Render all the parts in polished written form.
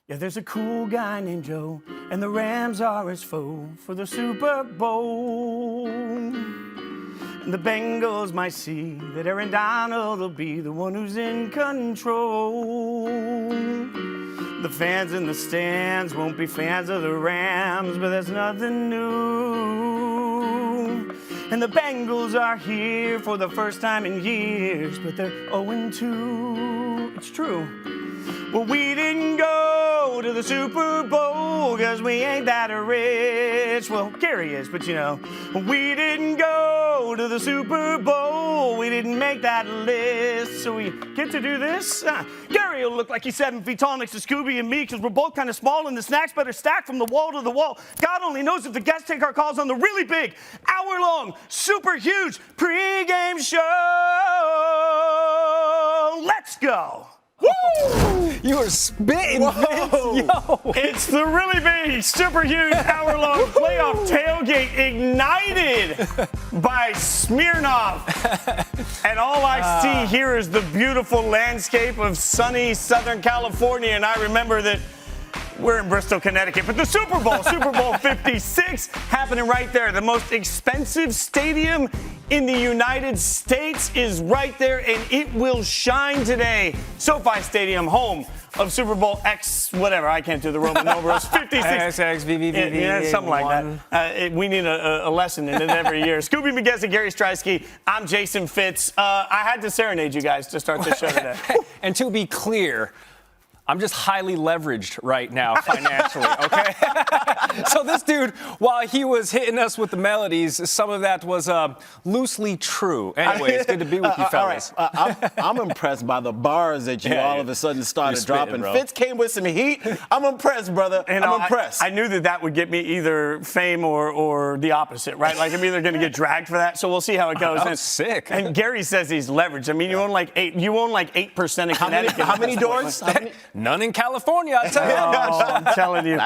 Yeah, there's a cool guy named Joe, and the Rams are his foe for the Super Bowl. And the Bengals might see that Erin Dolan will be the one who's in control. The fans in the stands won't be fans of the Rams, but that's nothing new. And the Bengals are here for the first time in years, but they're 0-2. It's true. Well, we didn't go to the Super Bowl because we ain't that rich. Well, Gary is, but you know. We didn't go to the Super Bowl. We didn't make that list. So we get to do this. Gary will look like he's 7 feet tall next to Skubie and me because we're both kind of small and the snacks better stacked from the wall to the wall. God only knows if the guests take our calls on the really big, hour-long, super huge pregame show. Let's go. Woo! You are spitting, Fitz. Yo. It's the really big, super huge, hour-long playoff tailgate ignited by Smirnoff. And all I see here is the beautiful landscape of sunny Southern California. And I remember that we're in Bristol, Connecticut. But the Super Bowl 56, happening right there. The most expensive stadium in the United States is right there, and it will shine today. SoFi Stadium, home of Super Bowl X, whatever. I can't do the Roman numerals. 56. XXVVVV. Yeah, something like that. We need a lesson in it every year. Skubie, Mageza, Gary Striewski. I'm Jason Fitz. I had to serenade you guys to start this show today. And to be clear, I'm just highly leveraged right now financially, okay? So this dude, while he was hitting us with the melodies, some of that was loosely true. Anyway, it's good to be with you fellas. All right. I'm impressed by the bars that you all of a sudden started dropping. Fitz came with some heat. I'm impressed, brother. I'm impressed. I knew that would get me either fame or the opposite, right? Like I'm either going to get dragged for that. So we'll see how it goes. That's sick. And Gary says he's leveraged. I mean, you own like 8% of Connecticut. How many doors? None in California, I'll tell you. Oh, I'm telling you.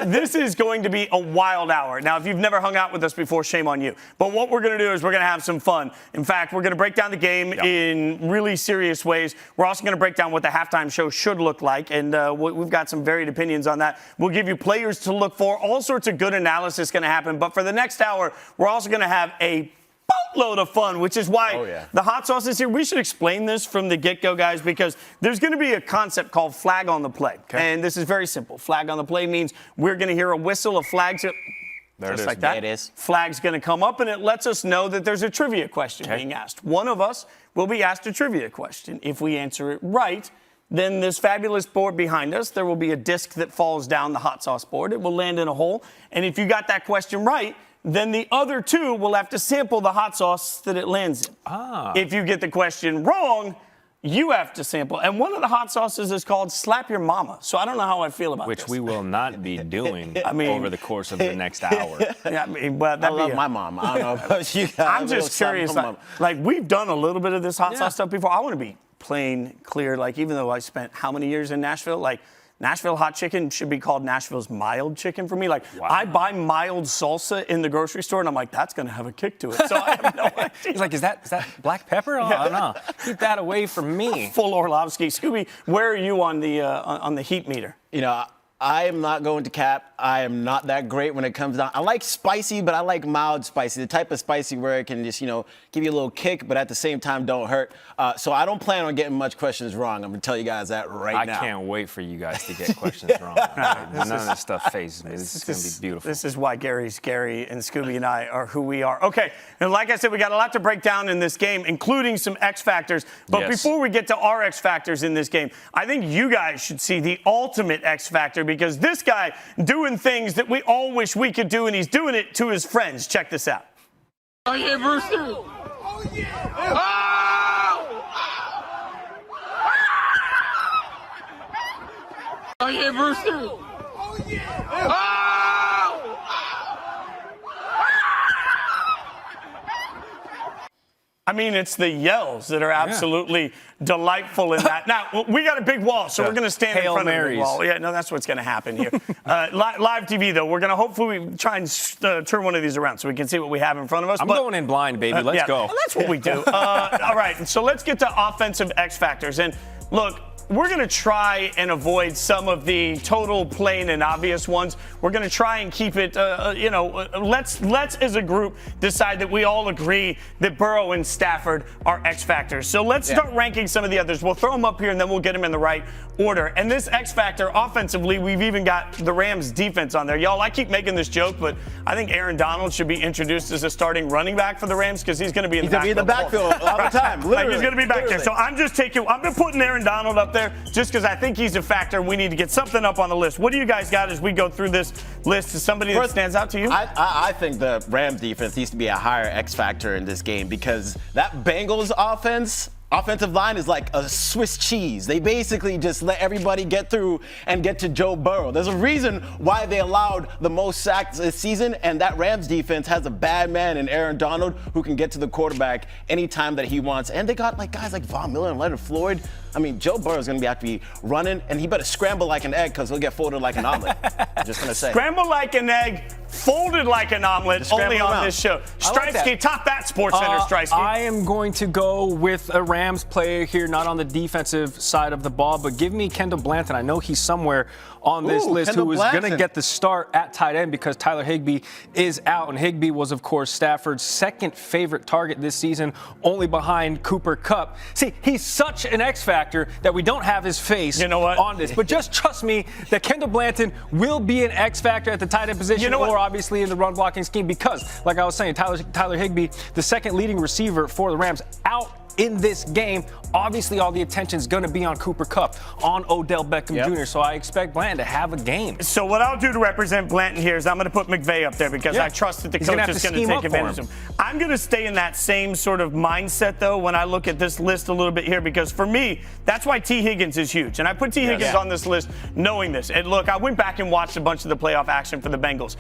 This is going to be a wild hour. Now, if you've never hung out with us before, shame on you. But what we're going to do is we're going to have some fun. In fact, we're going to break down the game in really serious ways. We're also going to break down what the halftime show should look like, and we've got some varied opinions on that. We'll give you players to look for. All sorts of good analysis going to happen. But for the next hour, we're also going to have a boatload of fun, which is why the hot sauce is here. We should explain this from the get-go, guys, because there's going to be a concept called flag on the play. Okay. And this is very simple. Flag on the play means we're going to hear a whistle of flags. There it is. Like that. There it is. Flag's going to come up, and it lets us know that there's a trivia question being asked. One of us will be asked a trivia question. If we answer it right, then this fabulous board behind us, there will be a disc that falls down the hot sauce board. It will land in a hole. And if you got that question right, then the other two will have to sample the hot sauce that it lands in. If you get the question wrong, you have to sample. And one of the hot sauces is called Slap Your Mama. So I don't know how I feel about this. Which we will not be doing over the course of the next hour. Yeah, I love my mom. I don't know about you guys. I'm just curious. Like, we've done a little bit of this hot sauce stuff before. I want to be plain clear. Like, even though I spent how many years in Nashville, like, Nashville hot chicken should be called Nashville's mild chicken for me. Like, I buy mild salsa in the grocery store, and I'm like, that's going to have a kick to it. So I have no idea. He's like, is that black pepper? Oh, no. Keep that away from me. Full Orlovsky. Scooby, where are you on the heat meter? You know, I am not going to cap. I am not that great when it comes down. I like spicy, but I like mild spicy, the type of spicy where it can just, give you a little kick, but at the same time don't hurt. So I don't plan on getting much questions wrong. I'm going to tell you guys that right now. I can't wait for you guys to get questions wrong. None of this stuff phases me. This is going to be beautiful. This is why Gary's Gary and Scooby and I are who we are. Okay, and like I said, we got a lot to break down in this game, including some X factors. But before we get to our X factors in this game, I think you guys should see the ultimate X factor, because this guy doing things that we all wish we could do, and he's doing it to his friends. Check this out. Oh, yeah, Brewster. Oh, yeah. Oh, yeah, Brewster. Oh, yeah. I mean, it's the yells that are absolutely delightful in that. Now, we got a big wall, so we're going to stand in front of the big wall. Yeah, no, that's what's going to happen here. Live TV, though, we're going to hopefully try and turn one of these around so we can see what we have in front of us. I'm going in blind, baby. Let's go. Well, that's what we do. All right, so let's get to offensive X factors. And look, we're going to try and avoid some of the total plain and obvious ones. We're going to try and keep it, let's as a group decide that we all agree that Burrow and Stafford are X factors. So let's start ranking some of the others. We'll throw them up here and then we'll get them in the right order. And this X factor offensively, we've even got the Rams defense on there. Y'all, I keep making this joke, but I think Erin Dolan should be introduced as a starting running back for the Rams because he's going to be in the backfield all the time. Like he's going to be back there. So I'm putting Erin Donald up there just because I think he's a factor. We need to get something up on the list. What do you guys got as we go through this list? Is somebody that stands out to you? I think the Rams defense needs to be a higher X factor in this game because that Bengals offensive line is like a Swiss cheese. They basically just let everybody get through and get to Joe Burrow. There's a reason why they allowed the most sacks this season, and that Rams defense has a bad man in Aaron Donald who can get to the quarterback anytime that he wants. And they got like guys like Von Miller and Leonard Floyd. I mean, Joe Burrow's going to have to be running, and he better scramble like an egg because he'll get folded like an omelet. I'm just going to say. Scramble like an egg, folded like an omelet, only on this show. Striewski, top that Sports Center, Striewski. I am going to go with a Rams player here, not on the defensive side of the ball, but give me Kendall Blanton. I know he's somewhere on this list who is going to get the start at tight end because Tyler Higbee is out. And Higbee was, of course, Stafford's second favorite target this season, only behind Cooper Kupp. See, he's such an X factor that we don't have his face on this. But just trust me that Kendall Blanton will be an X factor at the tight end position or obviously in the run blocking scheme because, like I was saying, Tyler Higbee, the second leading receiver for the Rams, out in this game. Obviously, all the attention is going to be on Cooper Kupp, on Odell Beckham Jr., so I expect Blanton to have a game. So what I'll do to represent Blanton here is I'm going to put McVay up there because I trust that the coach is going to take advantage of him. I'm going to stay in that same sort of mindset, though, when I look at this list a little bit here because for me, that's why T. Higgins is huge. And I put T. Higgins on this list knowing this. And look, I went back and watched a bunch of the playoff action for the Bengals.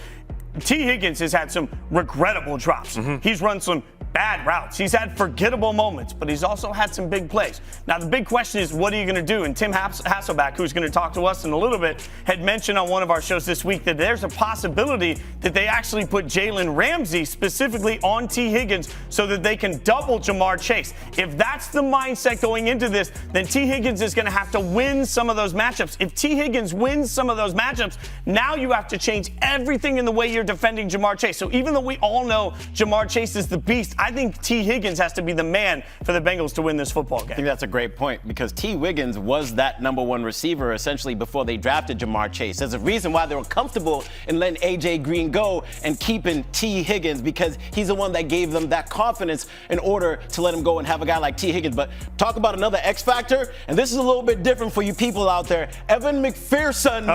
T. Higgins has had some regrettable drops. He's run some bad routes. He's had forgettable moments, but he's also had some big plays. Now, the big question is, what are you going to do? And Tim Hasselbeck, who's going to talk to us in a little bit, had mentioned on one of our shows this week that there's a possibility that they actually put Jalen Ramsey specifically on T. Higgins so that they can double Jamar Chase. If that's the mindset going into this, then T. Higgins is going to have to win some of those matchups. If T. Higgins wins some of those matchups, now you have to change everything in the way you're defending Jamar Chase. So even though we all know Jamar Chase is the beast, I think T. Higgins has to be the man for the Bengals to win this football game. I think that's a great point because T. Wiggins was that number one receiver essentially before they drafted Jamar Chase. There's a reason why they were comfortable in letting A.J. Green go and keeping T. Higgins because he's the one that gave them that confidence in order to let him go and have a guy like T. Higgins. But talk about another X factor, and this is a little bit different for you people out there. Evan McPherson.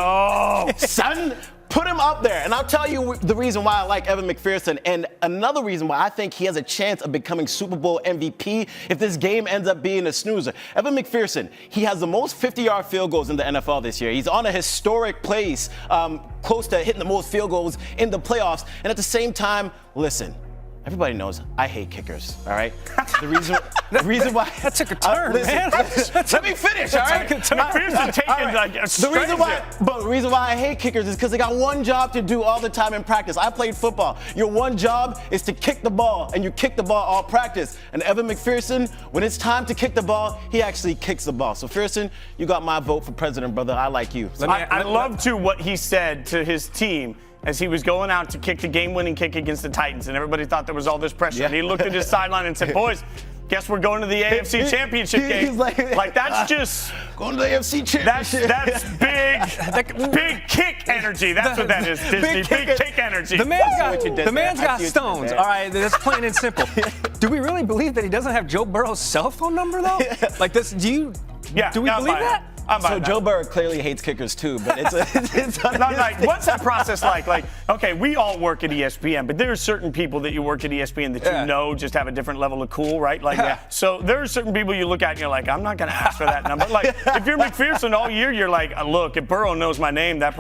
Son. Put him up there, and I'll tell you the reason why I like Evan McPherson, and another reason why I think he has a chance of becoming Super Bowl MVP if this game ends up being a snoozer. Evan McPherson, he has the most 50-yard field goals in the NFL this year. He's on a historic pace, close to hitting the most field goals in the playoffs, and at the same time, listen, everybody knows I hate kickers, all right? The reason why that took a turn, man. Let me finish, all right? McPherson taking like a the reason why I hate kickers is because they got one job to do all the time in practice. I played football. Your one job is to kick the ball, and you kick the ball all practice. And Evan McPherson, when it's time to kick the ball, he actually kicks the ball. So, McPherson, you got my vote for president, brother. I like you. I love, too, what he said to his team as he was going out to kick the game-winning kick against the Titans, and everybody thought there was all this pressure. And he looked at his sideline and said, boys, guess we're going to the AFC Championship game. He's like that's just going to the AFC Championship. That's big kick energy. That's what that is, Disney. Big kick energy. The man's got stones. All right, that's plain and simple. Do we really believe that he doesn't have Joe Burrow's cell phone number, though? Like this, do we believe that? So Joe Burrow clearly hates kickers too, but it's like, what's that process like? Like, okay, we all work at ESPN, but there are certain people that you work at ESPN that you know just have a different level of cool, right? Like, so there are certain people you look at and you're like, I'm not going to ask for that number. Like, if you're McPherson all year, you're like, look, if Burrow knows my name, that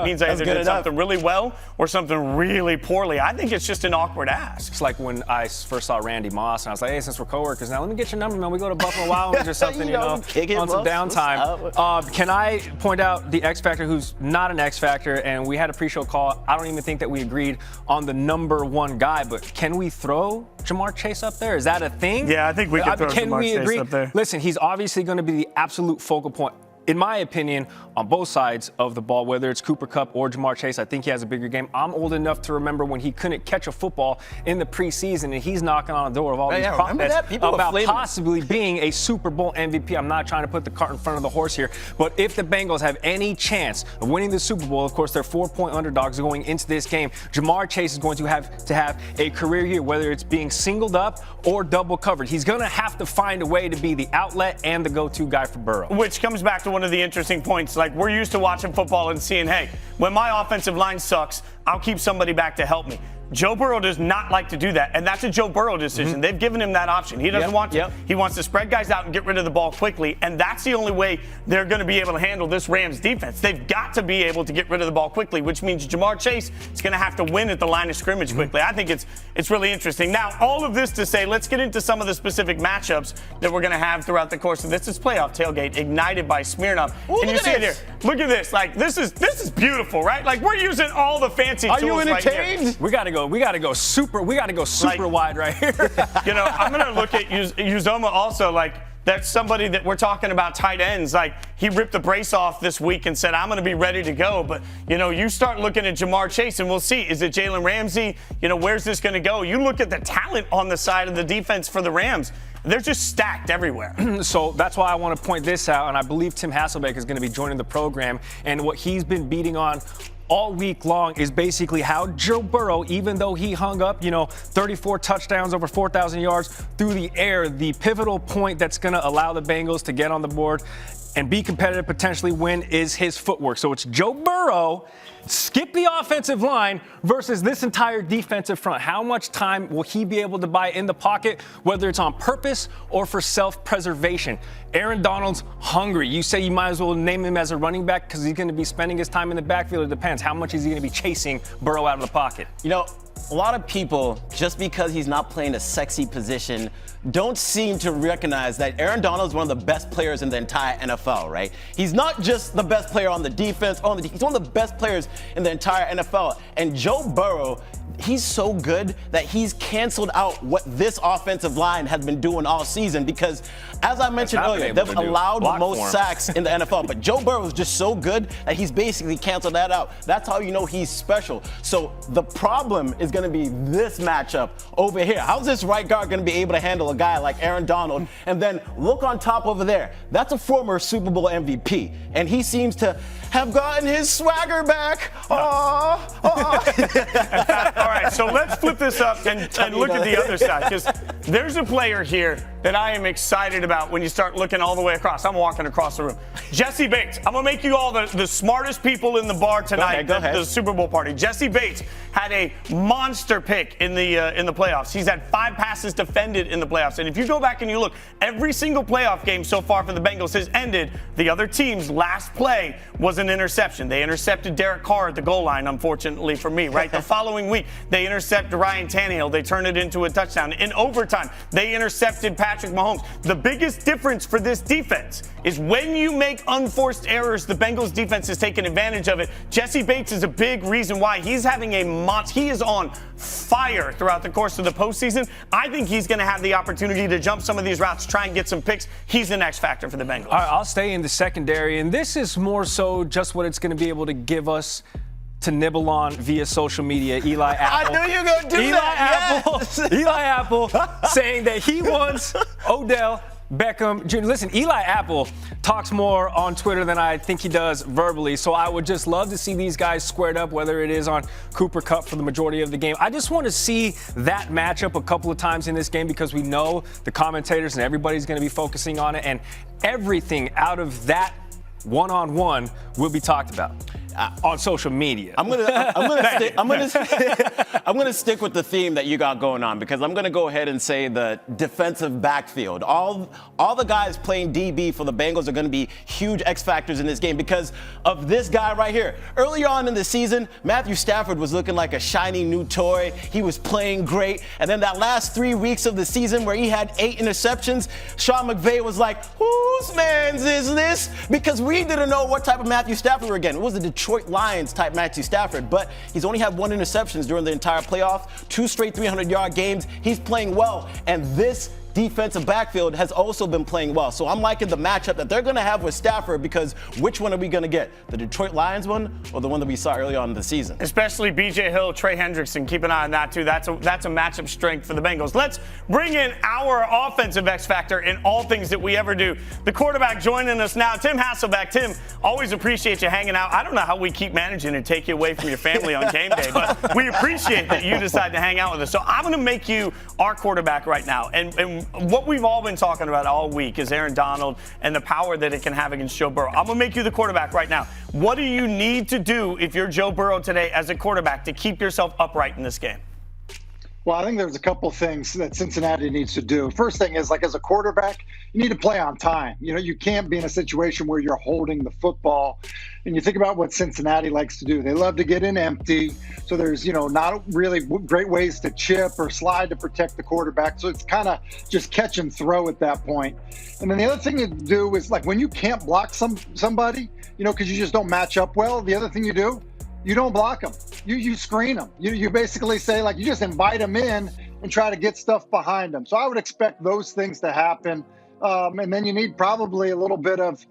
means I either did something really well or something really poorly. I think it's just an awkward ask. It's like when I first saw Randy Moss, and I was like, hey, since we're coworkers now, let me get your number, man. We go to Buffalo Wild Wings or something, on some downtime. Can I point out the X Factor who's not an X Factor, and we had a pre-show call. I don't even think that we agreed on the number one guy, but can we throw Jamar Chase up there? Is that a thing? Yeah, I think we can throw Jamar Chase up there. Listen, he's obviously going to be the absolute focal point, in my opinion, on both sides of the ball, whether it's Cooper Kupp or Jamar Chase. I think he has a bigger game. I'm old enough to remember when he couldn't catch a football in the preseason, and he's knocking on the door of all these prop bets about possibly being a Super Bowl MVP. I'm not trying to put the cart in front of the horse here, but if the Bengals have any chance of winning the Super Bowl, of course, they're 4-point underdogs going into this game. Jamar Chase is going to have a career year, whether it's being singled up or double covered. He's going to have to find a way to be the outlet and the go-to guy for Burrow. Which comes back to one of the interesting points. Like, we're used to watching football and seeing, hey, when my offensive line sucks, I'll keep somebody back to help me. Joe Burrow does not like to do that, and that's a Joe Burrow decision. They've given him that option. He doesn't want to. He wants to spread guys out and get rid of the ball quickly, and that's the only way they're going to be able to handle this Rams defense. They've got to be able to get rid of the ball quickly, which means Jamar Chase is going to have to win at the line of scrimmage quickly. I think it's really interesting. Now, all of this to say, let's get into some of the specific matchups that we're going to have throughout the course of this. It's playoff tailgate ignited by Smirnoff. Ooh, and you see it here. Look at this. Like, this is beautiful, right? Like, we're using all the fancy tools. Are you entertained? Right here. We got to go super wide right here. You know, I'm going to look at Uzoma also. Like, that's somebody that we're talking about tight ends. Like, he ripped the brace off this week and said, I'm going to be ready to go. But, you know, you start looking at Jamar Chase and we'll see. Is it Jalen Ramsey? You know, where's this going to go? You look at the talent on the side of the defense for the Rams. They're just stacked everywhere. So that's why I want to point this out, and I believe Tim Hasselbeck is going to be joining the program. And what he's been beating on all week long is basically how Joe Burrow, even though he hung up, 34 touchdowns, over 4,000 yards through the air, the pivotal point that's going to allow the Bengals to get on the board and be competitive, potentially win, is his footwork. So it's Joe Burrow, skip the offensive line versus this entire defensive front. How much time will he be able to buy in the pocket, whether it's on purpose or for self-preservation? Erin Donald's hungry. You say you might as well name him as a running back because he's going to be spending his time in the backfield. It depends. How much is he going to be chasing Burrow out of the pocket? You know, a lot of people, just because he's not playing a sexy position, don't seem to recognize that Erin Donald is one of the best players in the entire NFL, right? He's not just the best player on the defense, he's one of the best players in the entire NFL. And Joe Burrow, he's so good that he's canceled out what this offensive line has been doing all season because, as I mentioned earlier, they've allowed the most sacks in the NFL. But Joe Burrow is just so good that he's basically canceled that out. That's how you know he's special. So the problem is going to be this matchup over here. How's this right guard going to be able to handle a guy like Erin Donald? And then look on top over there. That's a former Super Bowl MVP. And he seems to have gotten his swagger back. All right, so let's flip this up and look at the other side, because there's a player here that I am excited about when you start looking all the way across. I'm walking across the room. Jesse Bates. I'm going to make you all the smartest people in the bar tonight, Go ahead. The Super Bowl party. Jesse Bates had a monster pick in the playoffs. He's had 5 passes defended in the playoffs. And if you go back and you look, every single playoff game so far for the Bengals has ended. The other team's last play was an interception. They intercepted Derek Carr at the goal line, unfortunately for me, right? The following week, they intercepted Ryan Tannehill. They turned it into a touchdown. In overtime, they intercepted Patrick Mahomes. The biggest difference for this defense is when you make unforced errors, the Bengals defense is taking advantage of it. Jesse Bates is a big reason why. He's having he is on fire throughout the course of the postseason. I think he's going to have the opportunity to jump some of these routes, try and get some picks. He's the next factor for the Bengals. All right, I'll stay in the secondary, and this is more so just what it's going to be able to give us to nibble on via social media. Eli Apple. I knew you were going to do that. Eli Apple saying that he wants Odell Beckham Jr. Listen, Eli Apple talks more on Twitter than I think he does verbally, so I would just love to see these guys squared up, whether it is on Cooper Kupp for the majority of the game. I just want to see that matchup a couple of times in this game because we know the commentators and everybody's going to be focusing on it, and everything out of that one-on-one will be talked about. on social media. I'm gonna stick with the theme that you got going on, because I'm gonna go ahead and say the defensive backfield. All the guys playing DB for the Bengals are gonna be huge X factors in this game because of this guy right here. Earlier on in the season, Matthew Stafford was looking like a shiny new toy. He was playing great, and then that last 3 weeks of the season where he had 8 interceptions, Sean McVay was like, "Whose man's is this?" Because we didn't know what type of Matthew Stafford were getting. It was the Detroit Lions type Matthew Stafford, but he's only had 1 interception during the entire playoff, 2 straight 300-yard games. He's playing well, and this defensive backfield has also been playing well. So I'm liking the matchup that they're going to have with Stafford, because which one are we going to get? The Detroit Lions one or the one that we saw early on in the season? Especially B.J. Hill, Trey Hendrickson. Keep an eye on that, too. That's a matchup strength for the Bengals. Let's bring in our offensive X factor in all things that we ever do. The quarterback joining us now, Tim Hasselbeck. Tim, always appreciate you hanging out. I don't know how we keep managing to take you away from your family on game day, but we appreciate that you decide to hang out with us. So I'm going to make you our quarterback right now. And what we've all been talking about all week is Aaron Donald and the power that it can have against Joe Burrow. I'm going to make you the quarterback right now. What do you need to do if you're Joe Burrow today as a quarterback to keep yourself upright in this game? Well, I think there's a couple things that Cincinnati needs to do. First thing is, like, as a quarterback, you need to play on time. You know, you can't be in a situation where you're holding the football. And you think about what Cincinnati likes to do. They love to get in empty. So there's, not really great ways to chip or slide to protect the quarterback. So it's kind of just catch and throw at that point. And then the other thing to do is, like, when you can't block somebody, because you just don't match up well, the other thing you do, you don't block them. You screen them. You basically say, like, you just invite them in and try to get stuff behind them. So I would expect those things to happen. And then you need probably a little bit of,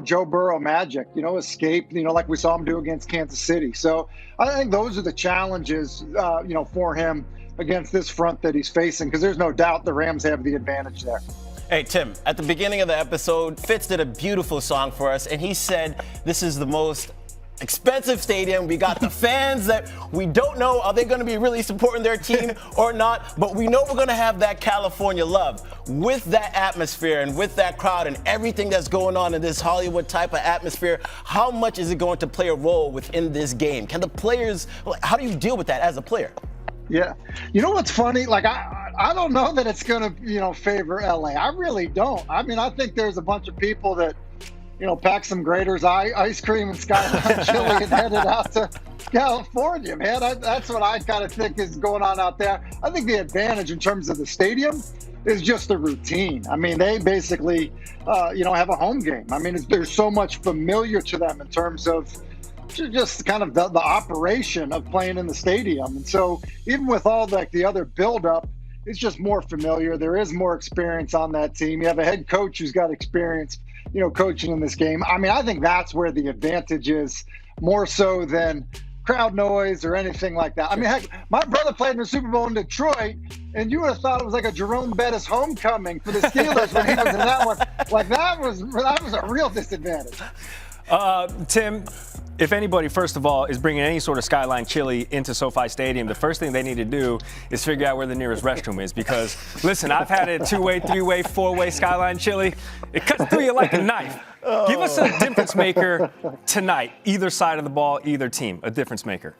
Joe Burrow magic, escape, like we saw him do against Kansas City. So I think those are the challenges, for him against this front that he's facing, because there's no doubt the Rams have the advantage there. Hey, Tim, at the beginning of the episode, Fitz did a beautiful song for us, and he said this is the most expensive stadium. We got the fans that we don't know, are they going to be really supporting their team or not, but we know we're going to have that California love. With that atmosphere and with that crowd and everything that's going on in this Hollywood type of atmosphere, how much is it going to play a role within this game? Can the players, how do you deal with that as a player? Yeah. You know what's funny? Like, I don't know that it's going to, favor LA. I really don't. I mean, I think there's a bunch of people that, pack some Grater's ice cream and Skyline chili and headed out to California, man. That's what I kind of think is going on out there. I think the advantage in terms of the stadium is just the routine. I mean, they basically, have a home game. I mean, there's so much familiar to them in terms of just kind of the operation of playing in the stadium. And so even with all the other buildup, it's just more familiar. There is more experience on that team. You have a head coach who's got experience, coaching in this game. I mean, I think that's where the advantage is, more so than crowd noise or anything like that. I mean, heck, my brother played in the Super Bowl in Detroit, and you would have thought it was like a Jerome Bettis homecoming for the Steelers when he was in that one. Like, that was a real disadvantage. Tim, if anybody, first of all, is bringing any sort of Skyline chili into SoFi Stadium, the first thing they need to do is figure out where the nearest restroom is. Because, listen, I've had it 2-way, 3-way, 4-way Skyline chili. It cuts through you like a knife. Give us a difference maker tonight, either side of the ball, either team, a difference maker.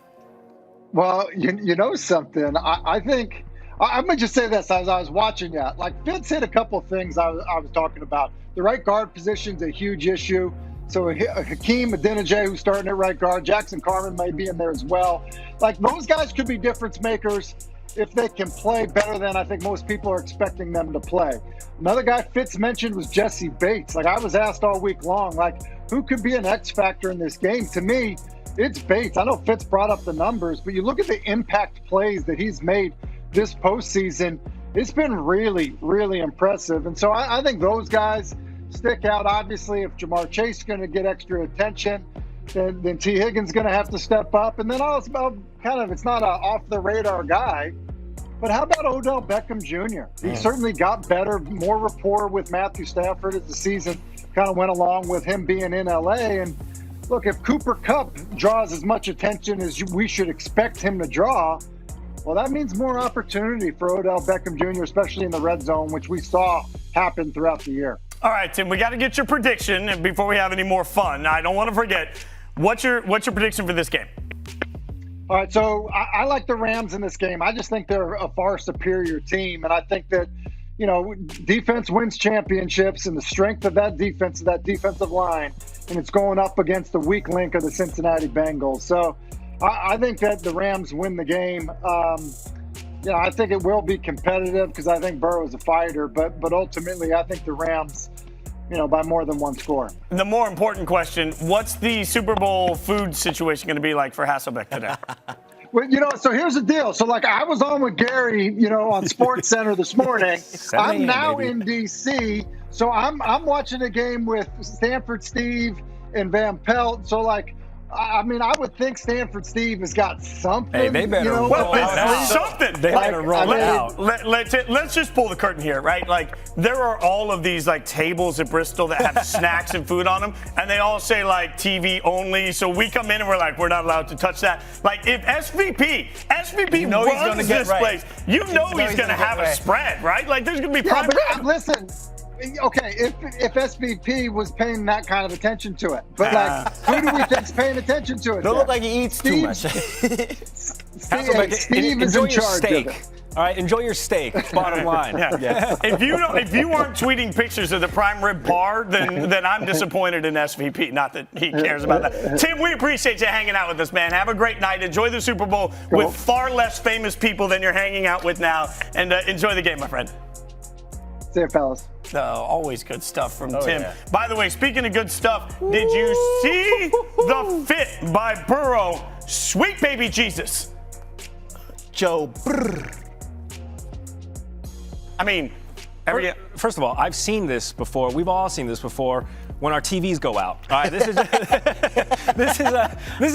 Well, you know something? I think I'm going to just say this as I was watching that. Like, Fitz hit a couple of things I was talking about. The right guard position's a huge issue. So Hakeem Adeniji, who's starting at right guard, Jackson Carman may be in there as well. Like, those guys could be difference makers if they can play better than I think most people are expecting them to play. Another guy Fitz mentioned was Jesse Bates. Like, I was asked all week long, like, who could be an X factor in this game? To me, it's Bates. I know Fitz brought up the numbers, but you look at the impact plays that he's made this postseason, it's been really, really impressive. And so I think those guys stick out. Obviously, if Jamar Chase is going to get extra attention, then T. Higgins is going to have to step up. And then it's about it's not an off-the-radar guy, but how about Odell Beckham Jr.? He certainly got better, more rapport with Matthew Stafford as the season kind of went along with him being in L.A. And look, if Cooper Kupp draws as much attention as we should expect him to draw, well, that means more opportunity for Odell Beckham Jr., especially in the red zone, which we saw happen throughout the year. All right, Tim, we got to get your prediction before we have any more fun. I don't want to forget. What's your prediction for this game? All right, so I like the Rams in this game. I just think they're a far superior team, and I think that, defense wins championships, and the strength of that defense, that defensive line, and it's going up against the weak link of the Cincinnati Bengals. So I think that the Rams win the game. I think it will be competitive because I think Burrow's a fighter, but ultimately I think the Rams, by more than one score. The more important question, what's the Super Bowl food situation going to be like for Hasselbeck today? Well, so here's the deal. So, I was on with Gary, on Sports Center this morning. I'm now in D.C., so I'm watching a game with Stanford Steve and Van Pelt. So, I would think Stanford Steve has got something. Hey, they better roll out. Something. They better roll out. Let's just pull the curtain here, right? There are all of these tables at Bristol that have snacks and food on them, and they all say TV only. So we come in and we're we're not allowed to touch that. If SVP runs this place, he's going to have a spread, right? There's going to be prime. Yeah, but listen. Okay, if SVP was paying that kind of attention to it, but who do we think's paying attention to it? Don't look like he eats too much. Steve is enjoy in your charge steak. of it. All right, enjoy your steak. Bottom line. Yeah. If you aren't tweeting pictures of the prime rib bar, then I'm disappointed in SVP. Not that he cares about that. Tim, we appreciate you hanging out with us, man. Have a great night. Enjoy the Super Bowl with far less famous people than you're hanging out with now, and enjoy the game, my friend. See you, fellas. Always good stuff from Tim. Yeah. By the way, speaking of good stuff, did you see the fit by Burrow? Sweet baby Jesus. Joe. Brr. First of all, I've seen this before. We've all seen this before when our TVs go out. All right, this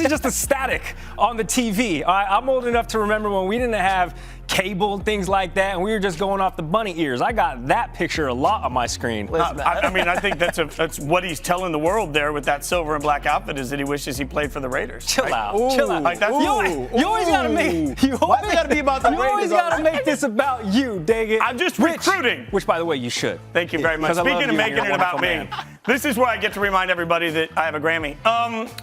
is just a static on the TV. All right, I'm old enough to remember when we didn't have cable and things like that, and we were just going off the bunny ears. I got that picture a lot on my screen. I think that's what he's telling the world there with that silver and black outfit is that he wishes he played for the Raiders. Chill out. Chill out. You always got to make. Why's it got to be about the Raiders? You always got to make this about you, dang it. I'm just recruiting. Which, by the way, you should. Thank you very much. Speaking of making it about me, this is where I get to remind everybody that I have a Grammy.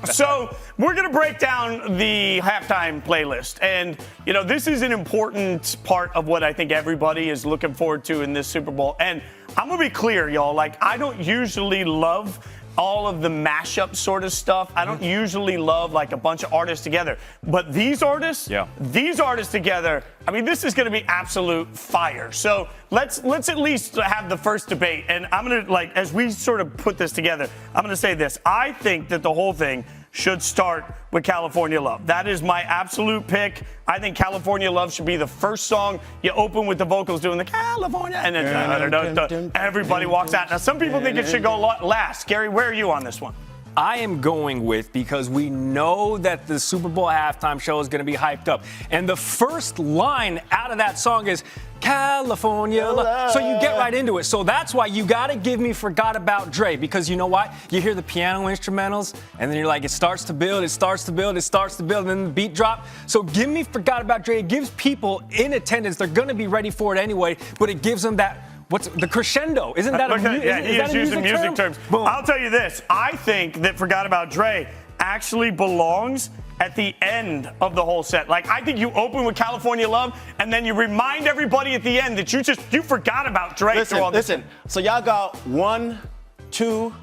So we're going to break down the halftime playlist. And, this is an important part of what I think everybody is looking forward to in this Super Bowl. And I'm going to be clear, y'all. I don't usually love all of the mashup sort of stuff. I don't usually love a bunch of artists together. But these artists together, this is going to be absolute fire. So let's at least have the first debate. And I'm going to, as we sort of put this together, I'm going to say this. I think that the whole thing should start with California Love. That is my absolute pick. I think California Love should be the first song. You open with the vocals doing the California, and then everybody walks out. Now, some people think it should go last. Gary, where are you on this one? I am going with, because we know that the Super Bowl halftime show is going to be hyped up. And the first line out of that song is California Love. So you get right into it. So that's why you got to give me Forgot About Dre, because you know what? You hear the piano instrumentals, and then you're like, it starts to build, it starts to build, it starts to build, and then the beat drop. So give me Forgot About Dre. It gives people in attendance, they're going to be ready for it anyway, but it gives them that. What's the crescendo? Isn't that he is using music terms. Boom. I'll tell you this. I think that Forgot About Dre actually belongs at the end of the whole set. I think you open with California Love, and then you remind everybody at the end that you forgot about Dre. Listen. So y'all got 1, 2,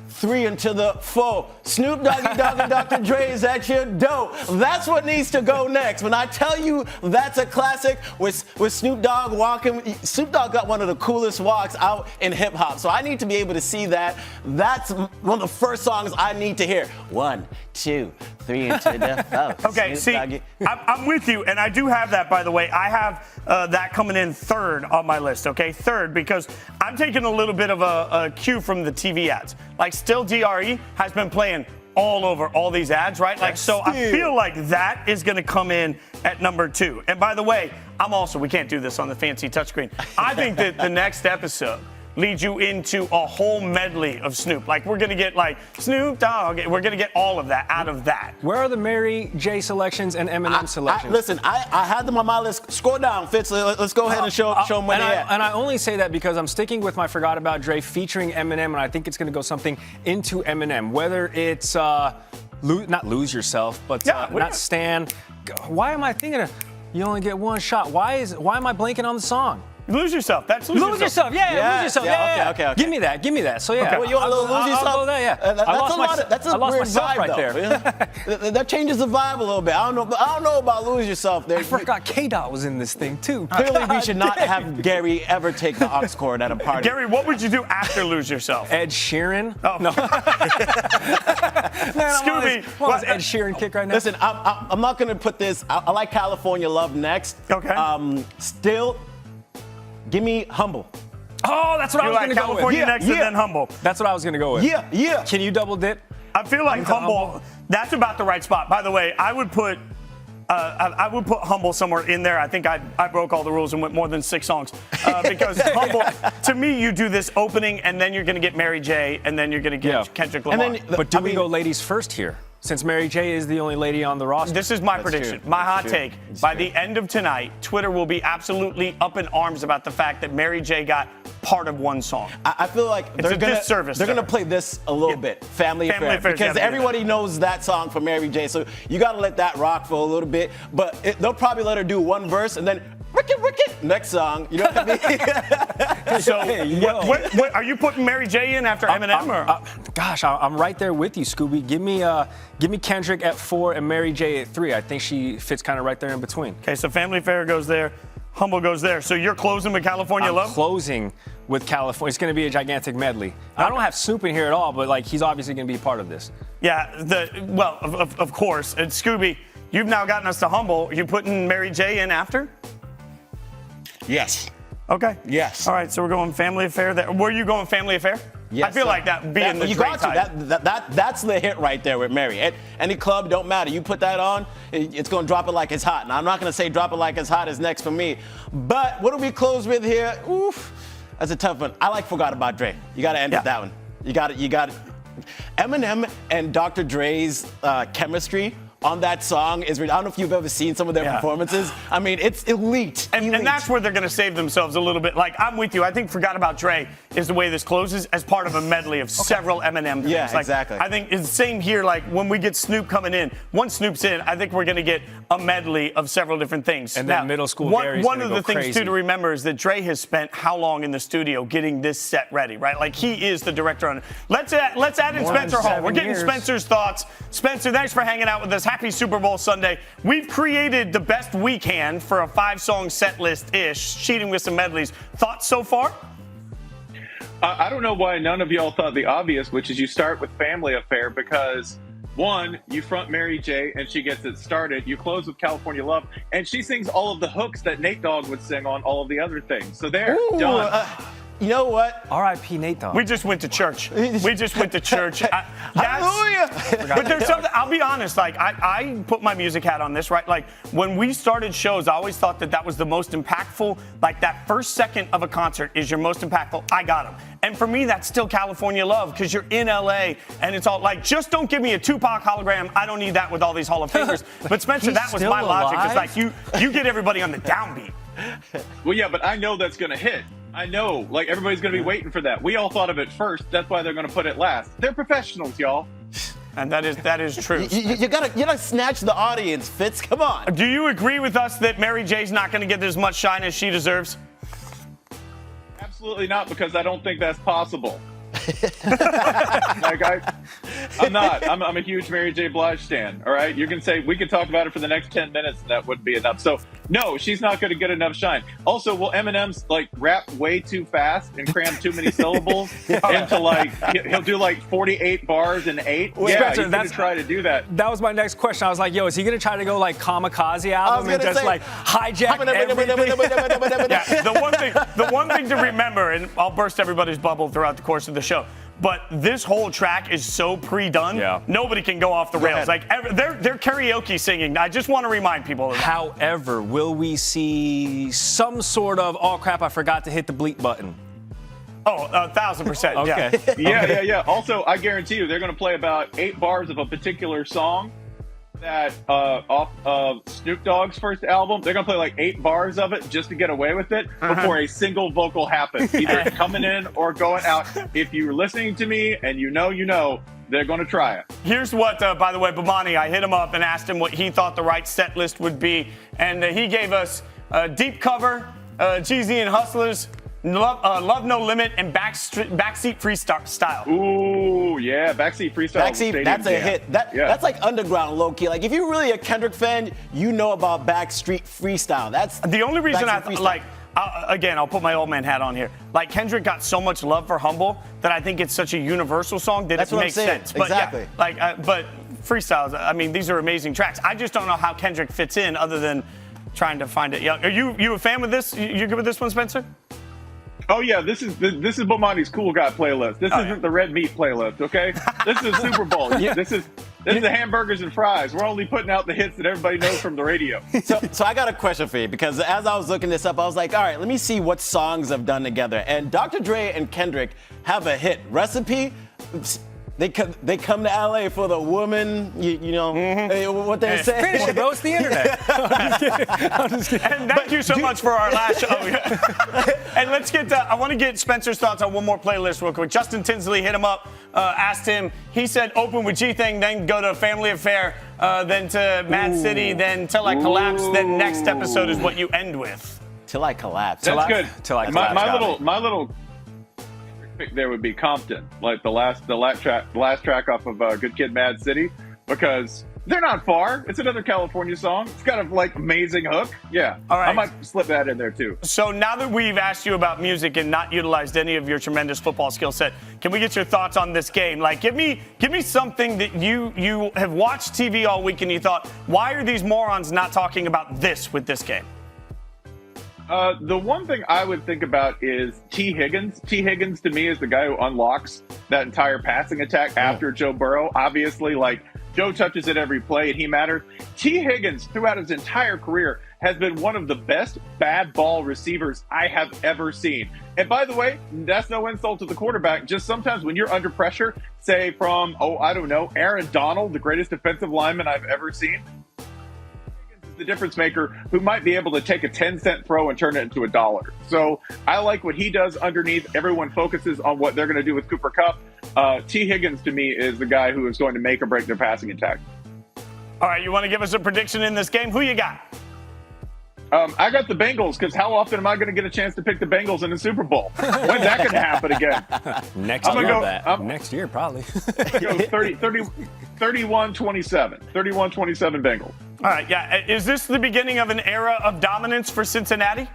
3 until the 4. Snoop Doggy Dogg and Dr. Dre is at your door. That's what needs to go next. When I tell you that's a classic with Snoop Dogg walking, Snoop Dogg got one of the coolest walks out in hip hop. So I need to be able to see that. That's one of the first songs I need to hear. 1, 2, 3 until the 4. Okay, see, I'm with you, and I do have that, by the way. I have that coming in third on my list, okay? Third, because I'm taking a little bit of a cue from the TV ads. Still DRE has been playing all over all these ads, right? So I feel like that is going to come in at number 2. And by the way, we can't do this on the fancy touchscreen. I think that the next episode leads you into a whole medley of Snoop. We're going to get Snoop Dogg. We're going to get all of that out of that. Where are the Mary J selections and Eminem selections? Listen, I had them on my list. Scroll down, Fitz. Let's go ahead and show them where they're at. And I only say that because I'm sticking with my Forgot About Dre featuring Eminem, and I think it's going to go something into Eminem. Whether it's not lose yourself, but Yeah, not stand. Why am I thinking of you only get one shot? Why am I blanking on the song? Lose yourself. That's Lose yourself. Yeah, lose yourself. Yeah. Okay. Give me that. So yeah. Well, you want a little lose yourself? I'll go there, yeah. That's a I lost weird myself vibe, right though. there. That changes the vibe a little bit. I don't know about lose yourself. There. I forgot K-Dot was in this thing too. Clearly, we should not have Gary ever take the aux cord at a party. Gary, what would you do after Lose Yourself? Ed Sheeran. Oh. No. Man, Scooby, I'm on this Ed Sheeran kick right now. Listen, I'm not gonna put this. I like California Love next. Okay. Still, give me Humble. Oh, that's what I You was like going to go with. California next and then Humble. That's what I was going to go with. Yeah. Can you double dip? I feel like Humble, that's about the right spot. By the way, I would put Humble somewhere in there. I think I broke all the rules and went more than 6 songs. Because Humble, to me, you do this opening, and then you're going to get Mary J., and then you're going to get Kendrick Lamar. But do we go ladies first here? Since Mary J. is the only lady on the roster. This is my prediction. True. My hot take. By the end of tonight, Twitter will be absolutely up in arms about the fact that Mary J. got part of one song. I feel like It's a disservice they're to gonna her. play this a little bit. Family Affair. Affair's Because gotta be everybody knows that song from Mary J. So you gotta let that rock for a little bit. But they'll probably let her do one verse and then Wicked, next song. You know what I mean? So, what, are you putting Mary J. in after Eminem? Gosh, I'm right there with you, Scooby. Give me Kendrick at 4 and Mary J. at 3. I think she fits kind of right there in between. Okay, so Family Affair goes there. Humble goes there. So you're closing with California Love? Closing with California. It's going to be a gigantic medley. I don't have Snoop in here at all, but like he's obviously going to be a part of this. Yeah, of course. And Scooby, you've now gotten us to Humble. Are you putting Mary J. in after? Yes. Okay. Yes. All right, so we're going Family Affair there. Were you going Family Affair? Yes, I feel like that would be in the you Drake got to. That's the hit right there with Mary. Any club, don't matter. You put that on, it's going to drop it like it's hot. Now, I'm not going to say drop it like it's hot is next for me. But what do we close with here? Oof. That's a tough one. I like Forgot About Dre. You got to end with that one. You got it. Eminem and Dr. Dre's chemistry on that song is, I don't know if you've ever seen some of their performances. I mean, it's elite. And that's where they're going to save themselves a little bit. Like, I'm with you. I think Forgot About Dre is the way this closes as part of a medley of several Eminem things. Yeah, like, exactly. I think it's the same here. Like, when we get Snoop coming in, once Snoop's in, I think we're going to get a medley of several different things. And then middle school one of the things, too, to remember is that Dre has spent how long in the studio getting this set ready, right? Like, he is the director on it. Let's add in Spencer Hall. We're getting Spencer's thoughts. Spencer, thanks for hanging out with us. Happy Super Bowl Sunday. We've created the best we can for a 5-song set list-ish, cheating with some medleys. Thoughts so far? I don't know why none of y'all thought the obvious, which is you start with Family Affair because, one, you front Mary J. and she gets it started. You close with California Love, and she sings all of the hooks that Nate Dogg would sing on all of the other things. So there, done. You know what? R.I.P. Nate Dogg. We just went to church. Hallelujah. But there's something, I'll be honest, like, I put my music hat on this, right? Like, when we started shows, I always thought that was the most impactful. Like, that first second of a concert is your most impactful. I got them. And for me, that's still California Love, because you're in L.A., and it's all like, just don't give me a Tupac hologram. I don't need that with all these Hall of Famers. But Spencer, that was my logic. It's like, you get everybody on the downbeat. Well, yeah, but I know that's going to hit. I know, like, everybody's going to be waiting for that. We all thought of it first. That's why they're going to put it last. They're professionals, y'all. And that is true. You gotta snatch the audience, Fitz. Come on. Do you agree with us that Mary J's not going to get as much shine as she deserves? Absolutely not, because I don't think that's possible. Like, I'm not. I'm a huge Mary J. Blige stan. All right, you can say we could talk about it for the next 10 minutes, and that wouldn't be enough. So no, she's not going to get enough shine. Also, will Eminem's like rap way too fast and cram too many syllables into like he'll do like 48 bars in 8? Yeah, Spencer, he's going to try to do that. That was my next question. I was like, yo, is he going to try to go like kamikaze album and just like hijack everything? Yeah, the one thing to remember, and I'll burst everybody's bubble throughout the course of the show, but this whole track is so pre-done, nobody can go off the rails. Like, they're karaoke singing. I just want to remind people of that. However, will we see some sort of, oh crap, I forgot to hit the bleep button? Oh, 1,000%. Okay. Yeah. Also, I guarantee you they're going to play about 8 bars of a particular song that off of Snoop Dogg's first album. They're going to play like 8 bars of it just to get away with it before a single vocal happens, either coming in or going out. If you're listening to me and you know, They're going to try it. Here's what, by the way, Bomani, I hit him up and asked him what he thought the right set list would be. And he gave us Deep Cover, Jeezy and Hustlers, Love No Limit, and Backseat Freestyle. Ooh, yeah, Backseat Freestyle. Backseat, that's a hit. That's like underground, low key. Like if you're really a Kendrick fan, you know about Backstreet Freestyle. That's the only reason Backstreet Freestyle. Again, I'll put my old man hat on here. Like Kendrick got so much love for Humble that I think it's such a universal song that That's it what makes I'm saying. sense. But Exactly. yeah, but freestyles. I mean, these are amazing tracks. I just don't know how Kendrick fits in, other than trying to find it. Yeah, are you a fan with this? You good with this one, Spencer? Oh yeah, this is Bomani's Cool Guy playlist. This isn't the Red Meat playlist, okay? This is Super Bowl. This is the hamburgers and fries. We're only putting out the hits that everybody knows from the radio. So I got a question for you, because as I was looking this up, I was like, all right, let me see what songs I've done together. And Dr. Dre and Kendrick have a hit. Recipe. They come to LA for the woman, you know, what they're saying. Finish it, bro. It's the internet. I'm just kidding. And thank you so much for our last show. And let's get I want to get Spencer's thoughts on one more playlist real quick. Justin Tinsley hit him up, asked him. He said open with G-Thing, then go to Family Affair, then to Mad City, then Till I Collapse, then next episode is what you end with. Till I Collapse. That's good. Till I Collapse. My little pick there would be Compton, like the last track off of Good Kid, Mad City, because they're not far. It's another California song. It's got a amazing hook. Yeah, all right. I might slip that in there too. So now that we've asked you about music and not utilized any of your tremendous football skill set, can we get your thoughts on this game? Like, give me something that you have watched TV all week and you thought, why are these morons not talking about this with this game? The one thing I would think about is T. Higgins. T. Higgins, to me, is the guy who unlocks that entire passing attack after Joe Burrow. Obviously, Joe touches it every play, and he matters. T. Higgins, throughout his entire career, has been one of the best bad ball receivers I have ever seen. And by the way, that's no insult to the quarterback. Just sometimes when you're under pressure, say from, Erin Dolan, the greatest defensive lineman I've ever seen, the difference maker who might be able to take a 10-cent throw and turn it into $1. So I like what he does underneath. Everyone focuses on what they're going to do with Cooper Kupp. T. Higgins, to me, is the guy who is going to make or break their passing attack. All right, you want to give us a prediction in this game? Who you got? I got the Bengals, because how often am I going to get a chance to pick the Bengals in the Super Bowl? When's that going to happen again? Next year, next year, probably. Go 31-27. 31-27 Bengals. All right, yeah. Is this the beginning of an era of dominance for Cincinnati?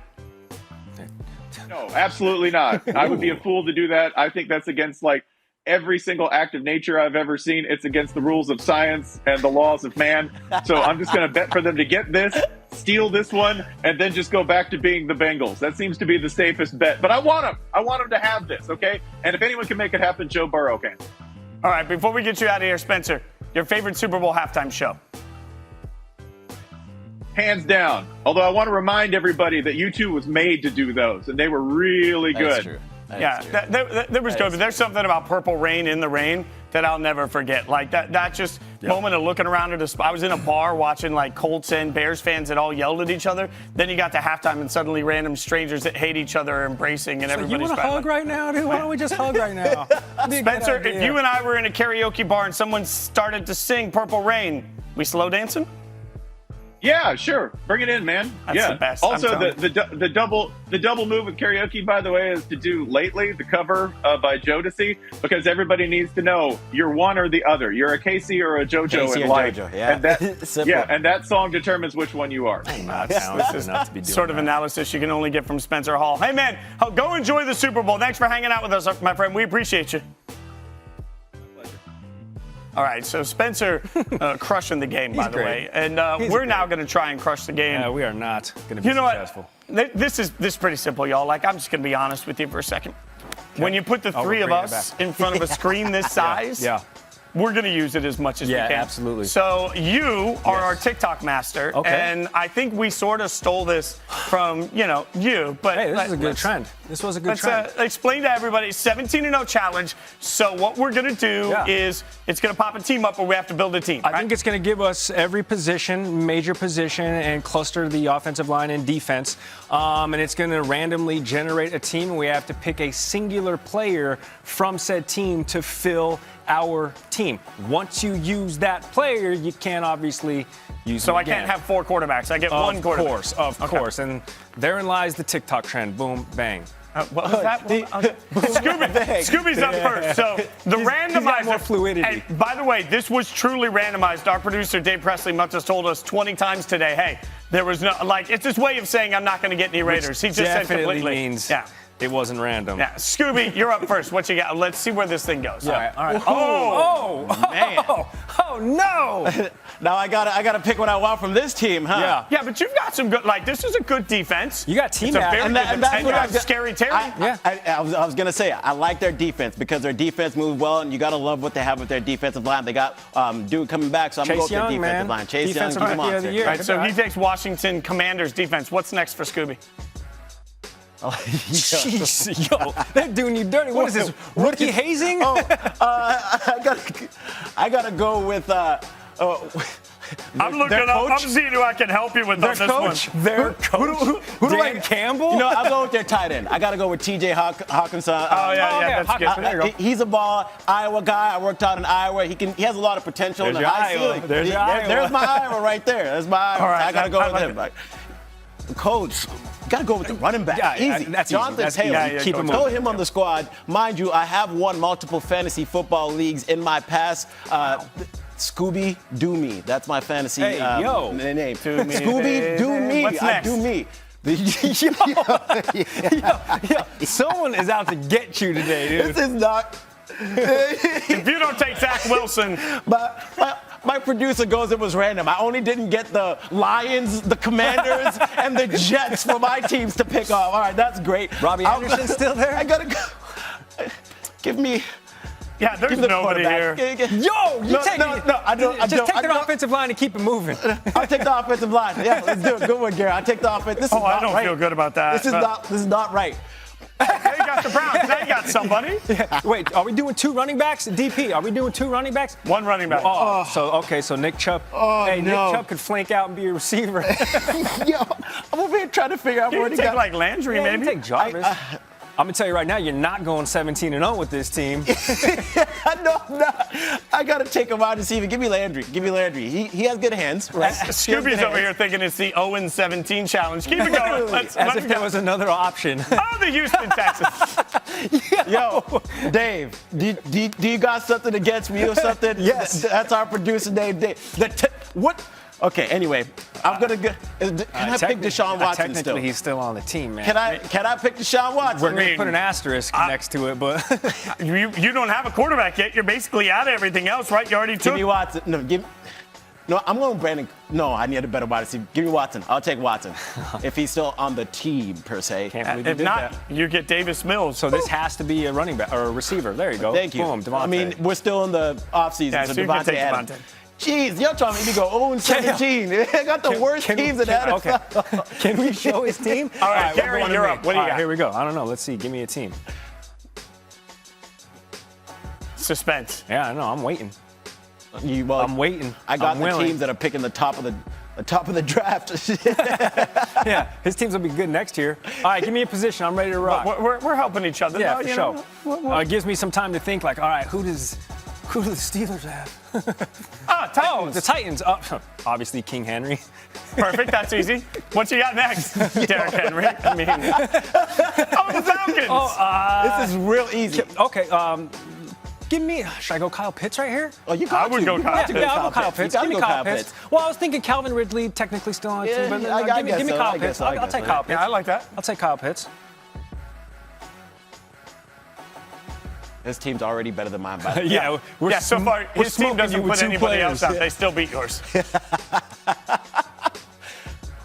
No, absolutely not. I would be a fool to do that. I think that's against every single act of nature I've ever seen. It's against the rules of science and the laws of man. So I'm just going to bet for them to get this, steal this one, and then just go back to being the Bengals. That seems to be the safest bet. But I want them. I want them to have this, okay? And if anyone can make it happen, Joe Burrow can. All right, before we get you out of here, Spencer, your favorite Super Bowl halftime show? Hands down. Although I want to remind everybody that U2 was made to do those, and they were really good. That's true. There was good, but there's something about Purple Rain in the Rain that I'll never forget. That just moment of looking around at I was in a bar watching Colts and Bears fans that all yelled at each other. Then you got to halftime and suddenly random strangers that hate each other are embracing and everybody's. You want to hug right now, dude? Why don't we just hug right now? Spencer, if you and I were in a karaoke bar and someone started to sing Purple Rain, we slow dancing? Yeah, sure. Bring it in, man. That's the best. Also, the double move with karaoke, by the way, is to do Lately, the cover by Jodeci, because everybody needs to know you're one or the other. You're a Casey or a JoJo in life. Yeah. And that song determines which one you are. This is sort of analysis you can only get from Spencer Hall. Hey, man, go enjoy the Super Bowl. Thanks for hanging out with us, my friend. We appreciate you. All right, so Spencer crushing the game, by the way. And we're now going to try and crush the game. Yeah, we are not going to be successful. What? This is pretty simple, y'all. I'm just going to be honest with you for a second. Okay. When you put the three of us in front of a screen this size, we're going to use it as much as we can. Yeah, absolutely. So you are our TikTok master, and I think we sort of stole this from, you. But hey, this is a good trend. This was a good trend. Explain to everybody, 17-0 challenge. So what we're going to do is it's going to pop a team up where we have to build a team. I think it's going to give us every position, major position, and cluster the offensive line and defense. And it's going to randomly generate a team. We have to pick a singular player from said team to fill our team. Once you use that player, you can't obviously use So him I again. can't have 4 quarterbacks. I get one quarterback. Of course. And therein lies the TikTok trend. Boom, bang. What was that? Scubie's up first. So the randomizer. He's got more fluidity. And by the way, this was truly randomized. Our producer, Dave Presley, must have told us 20 times today, hey, there was no, it's his way of saying I'm not going to get any Raiders. He just said Definitely completely. means Yeah. it wasn't random. Yeah. Scubie, you're up first. What you got? Let's see where this thing goes. Yeah. All right. Man. Oh no! Now I gotta pick what I want from this team, huh? Yeah. Yeah, but you've got some good, this is a good defense. You got It's team a app. very And good that- and defense. that's And what you I have was- Scary Terry. I was gonna say I like their defense because their defense moves well, and you gotta love what they have with their defensive line. They got dude coming back, so I'm gonna go Chase with their Young, defensive man. line. Chase Young, Defensive he's a Rookie of the monster. Year. Right, so he takes Washington Commanders defense. What's next for Scubie? Jeez, yo, they're doing you dirty. What is this? Rookie hazing? I gotta go with. I'm looking their up. I'm coach? seeing who I can help you with on this one. Their coach? Who do Dan I- Campbell? You know, I'll go with their tight end. I gotta go with T.J. Hawkinson. Oh, yeah, that's good. There you go. He's a ball Iowa guy. I worked out in Iowa. He has a lot of potential There's and a your high Iowa. ceiling. There's your Iowa. There's my Iowa right there. That's my Iowa. All right, I gotta go I with like him. it. Like, the coach. Gotta go with the running back. Yeah, easy. that's easy. Jonathan That's Taylor. easy. Keep him Throw moving. him on the squad. Mind you, I have won multiple fantasy football leagues in my past. Scooby Do Me. That's my fantasy Hey, yo. name. Do me, Scooby Do Me. What's I next? do me. Yo, someone is out to get you today, dude. This is not. If you don't take Zach Wilson, My producer goes, it was random. I only didn't get the Lions, the Commanders, and the Jets for my teams to pick off. All right, that's great. Robbie Anderson's still there? I gotta go. Give me. yeah, there's Give the nobody here. quarterback. Yo, you No, take no, it. no, I don't. Just take their offensive line and keep it moving. I'll take the offensive line. Yeah, let's do it. Good one, Gary. I'll take the offense. This is Oh, I not don't right. feel good about that. This is not right. They got the Browns. They got somebody. Wait, are we doing 2 running backs? DP, are we doing 2 running backs? One running back. Oh, so Nick Chubb. Oh, hey, no. Nick Chubb could flank out and be a receiver. Yo, I'm over here trying to figure out You where can to take go. like Landry, Yeah, you maybe. take Jarvis. I'm gonna tell you right now, you're not going 17-0 with this team. No, I'm not. I gotta take a wide receiver. Give me Landry. He has good hands, right? He has good Scooby's over hands. here thinking it's the 0-17 challenge. Keep it going. Let's As if there was another option. Oh, the Houston Texans. Yo, Dave, do you got something against me or something? Yes. That's our producer name, Dave. What? Okay, anyway, I'm gonna go. Can I pick Deshaun Watson Technically, still? he's still on the team, man. Can I pick Deshaun Watson? We're gonna put an asterisk next to it, but You don't have a quarterback yet. You're basically out of everything else, right? You already Give took. me Watson. No, I'm going Brandon. No, I need a better wide receiver. Give me Watson. I'll take Watson. If he's still on the team, per se. Can't believe you If did not, that. you get Davis Mills. So this has to be a running back or a receiver. There you go. Thank you. Boom, Devontae. I mean, we're still in the offseason, Yeah, so so you can Devontae take Adams. Devontae. Jeez, y'all trying to make me go 0-17. I got the worst teams in that. Okay. Can we show his team? All right, we're Gary, going to you're me. up. What do you All right, got? Here we go. I don't know. Let's see. Give me a team. Suspense. Yeah, I know. I'm waiting. Well, I'm waiting. I got I'm the willing. teams that are picking the top of the draft. Yeah, his teams will be good next year. All right, give me a position. I'm ready to rock. We're helping each other. Yeah, though, for you sure. know. It gives me some time to think. Like, all right, who do the Steelers have? Ah, Oh, Titans. the Titans. Obviously, King Henry. Perfect. That's easy. What you got next? Derrick Henry. I mean, the Falcons. This is real easy. Okay. Give me. Should I go Kyle Pitts right here? Oh, you I got would to. go You Kyle got to Pitts. Yeah, I'll go Kyle Pitts. You Give me gotta go Kyle Pitts. Well, I was thinking Calvin Ridley technically still on the team, but I give me guess Kyle so. Pitts. I I'll guess take so. Kyle Pitts. Yeah, I like that. I'll take Kyle Pitts. His team's already better than mine. By the way. Yeah, Yeah, so far, we're his team smoking doesn't you with put 2 anybody else players. out. They still beat yours.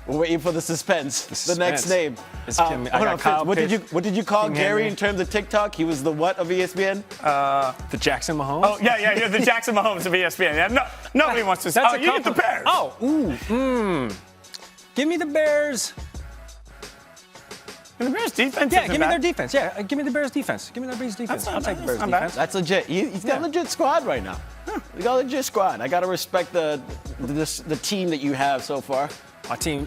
We're waiting for the suspense. The next suspense. name. It's Kim- I hold got on, Kyle Fitz, what did you call King Gary Henry. in terms of TikTok? He was the what of ESPN? The Jackson Mahomes. Oh, yeah, you're the Jackson Mahomes of ESPN. Yeah, no, nobody wants to say. That's Oh, a you get the compliment. Bears. Give me the Bears. And the Bears defense Yeah, isn't give me their bad. defense. Yeah, give me the Bears defense. Give me their Bears defense. not I'll take bad. the Bears That's not bad. defense. That's legit. He's got a legit squad right now. He got a legit squad. I got to respect the team that you have so far. My team.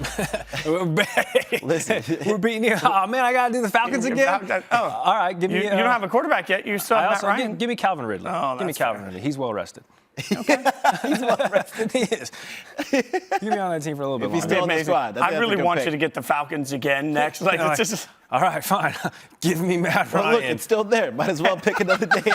Listen. We're beating you. Oh, man, I got to do the Falcons again? Oh. All right, give me. You don't have a quarterback yet. You still have Matt Ryan. Give me Calvin Ridley. Oh, give me that's Calvin fair. Ridley. He's well rested. Okay. He's well rested. He is. Give me on that team for a little bit If he's longer. still on the squad, I really want you to get the Falcons again next. Like, it's just. All right, fine. Give me Matt Ryan. Well, look, it's still there. Might as well pick another day.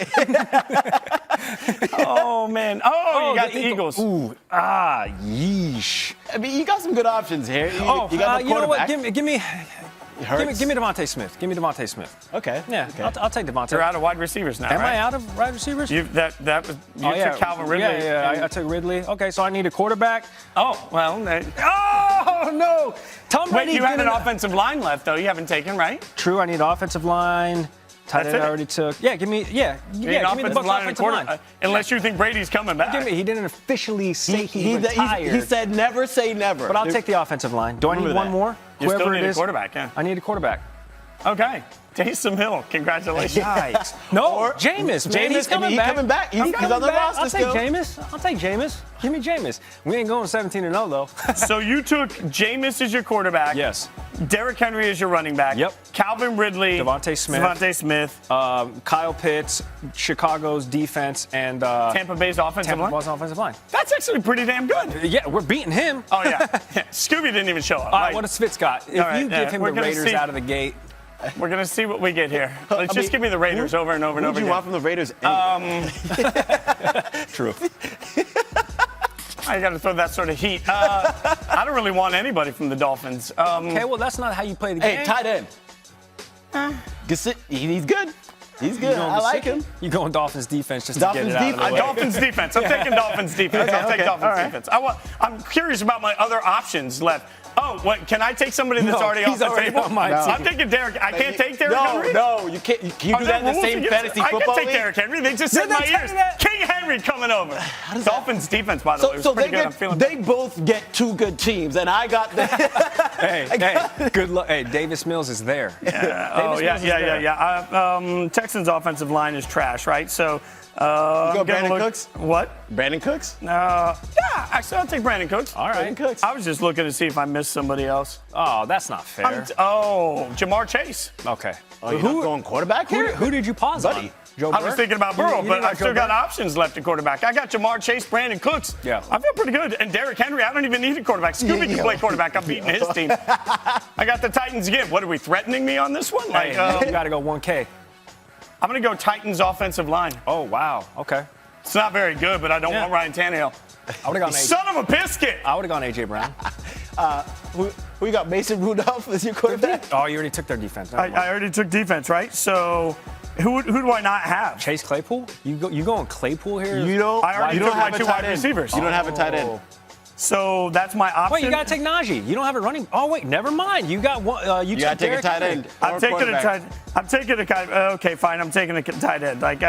Oh man. Oh, you got the Eagles. Ooh. Yeesh. I mean, you got some good options here. You got the you know what? quarterback. Give me Hurts. Devontae Smith. Give me Devontae Smith. Okay. Yeah, Okay. I'll take Devontae. You're out of wide receivers now. Am right? I out of wide receivers? You took Calvin Ridley. Yeah, I took Ridley. Okay, so I need a quarterback. Oh well. Oh no! Tom Wait, Brady. you had an offensive line left though. You haven't taken, right? True, I need offensive line. Tight end That's it? I already took. Yeah, give me. Yeah, You need give me the offensive Bucs line and a offensive quarter. line. Unless you think Brady's coming back. He didn't officially say he retired. He said never say never. But I'll take the offensive line. Do I need Remember one that. more? You still Whoever need it a is. quarterback, yeah. I need a quarterback. Okay. Taysom Hill, congratulations. Yikes. No, Jameis. Man, he's coming back. Coming back. He's on the roster I'll take still. Jameis. I'll take Jameis. Give me Jameis. We ain't going 17-0 though. So you took Jameis as your quarterback. Yes. Derrick Henry as your running back. Yep. Calvin Ridley. Devontae Smith. Kyle Pitts, Chicago's defense, and Tampa Bay's offensive line. offensive line. That's actually pretty damn good. Yeah, we're beating him. Oh, yeah. Scooby didn't even show up. All right, what does Fitz got? If right, you give him we're the gonna Raiders see. out of the gate. We're going to see what we get here. Let's just give me the Raiders over and over and Who over do you again. want from the Raiders? True. I got to throw that sort of heat. I don't really want anybody from the Dolphins. Okay, well, that's not how you play the game. Hey, tight end. He's good. He's good. I like him. You going Dolphins defense just Dolphins to get it out of the way. Dolphins defense. I'm taking Dolphins defense. I'll take Dolphins defense. I'm curious about my other options left. Oh, what? Can I take somebody that's No, already off he's the already table? on my I'm team. taking Derrick. I can't take Derrick Henry? No, you can't. Can you Are do there that in the rules same against fantasy it? football I can take league? Derrick Henry. They just said in Did my they tell ears. you that? King Henry coming over. Dolphins defense, by the way, was So pretty good. I'm feeling they both get two good teams, and I got the. Hey, good luck. Hey, Davis Mills is there. Oh, yeah. Texans offensive line is trash, right? So, go Brandon Cooks? What? Brandon Cooks? Yeah, actually, I'll take Brandon Cooks. All right. Brandon Cooks. I was just looking to see if I missed somebody else. Oh, that's not fair. Jamar Chase. Okay. Oh, you're not going quarterback here? Who did you pause Buddy. on? Joe I was Burrow? thinking about Burrow, You but didn't I've like still Joe got Burrow? options left at quarterback. I got Jamar Chase, Brandon Cooks. Yeah. I feel pretty good. And Derrick Henry, I don't even need a quarterback. Scooby can play quarterback. I'm beating his team. I got the Titans again. What, are we threatening me on this one? Like, Hey, you got to go 1K. I'm going to go Titans offensive line. Oh, wow. Okay. It's not very good, but I don't want Ryan Tannehill. I would have gone Son of a biscuit! I would have gone AJ Brown. Who you got? Mason Rudolph as your quarterback? Oh, you already took their defense. Never mind. I already took defense, right? So who do I not have? Chase Claypool? You going Claypool here? You don't. I already you don't took my have a two tight wide end. receivers. You don't have a tight end. So that's my option. Wait, you got to take Najee. You don't have a running. Oh, wait, never mind. You got one. You You got to take a Derrick tight Henry. end. I'm or taking a quarterback. tight. I'm taking a tight. Okay, fine. I'm taking a tight end. Like,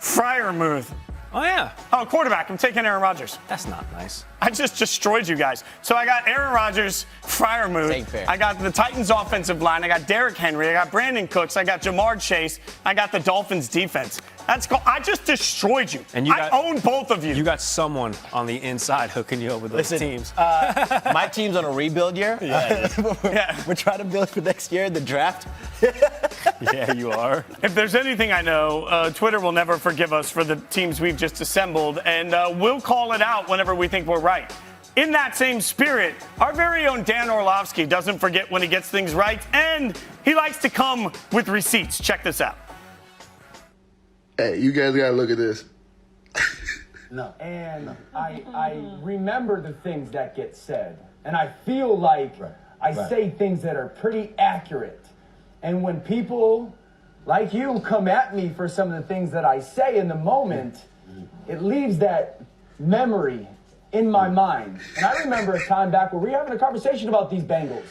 Freiermuth. Oh, yeah. Oh, quarterback. I'm taking Aaron Rodgers. That's not nice. I just destroyed you guys. So I got Aaron Rodgers, Freiermuth. Ain't fair. I got the Titans offensive line. I got Derrick Henry. I got Brandon Cooks. I got Jamar Chase. I got the Dolphins defense. I just destroyed you. And I own both of you. You got someone on the inside hooking you up with those Listen, teams. My team's on a rebuild year. We're trying to build for next year, the draft. Yeah, you are. If there's anything I know, Twitter will never forgive us for the teams we've just assembled, and we'll call it out whenever we think we're right. In that same spirit, our very own Dan Orlovsky doesn't forget when he gets things right, and he likes to come with receipts. Check this out. Hey, you guys gotta look at this. No. And I remember the things that get said. And I feel like I say things that are pretty accurate. And when people like you come at me for some of the things that I say in the moment, it leaves that memory in my mind. And I remember a time back where we were having a conversation about these Bengals.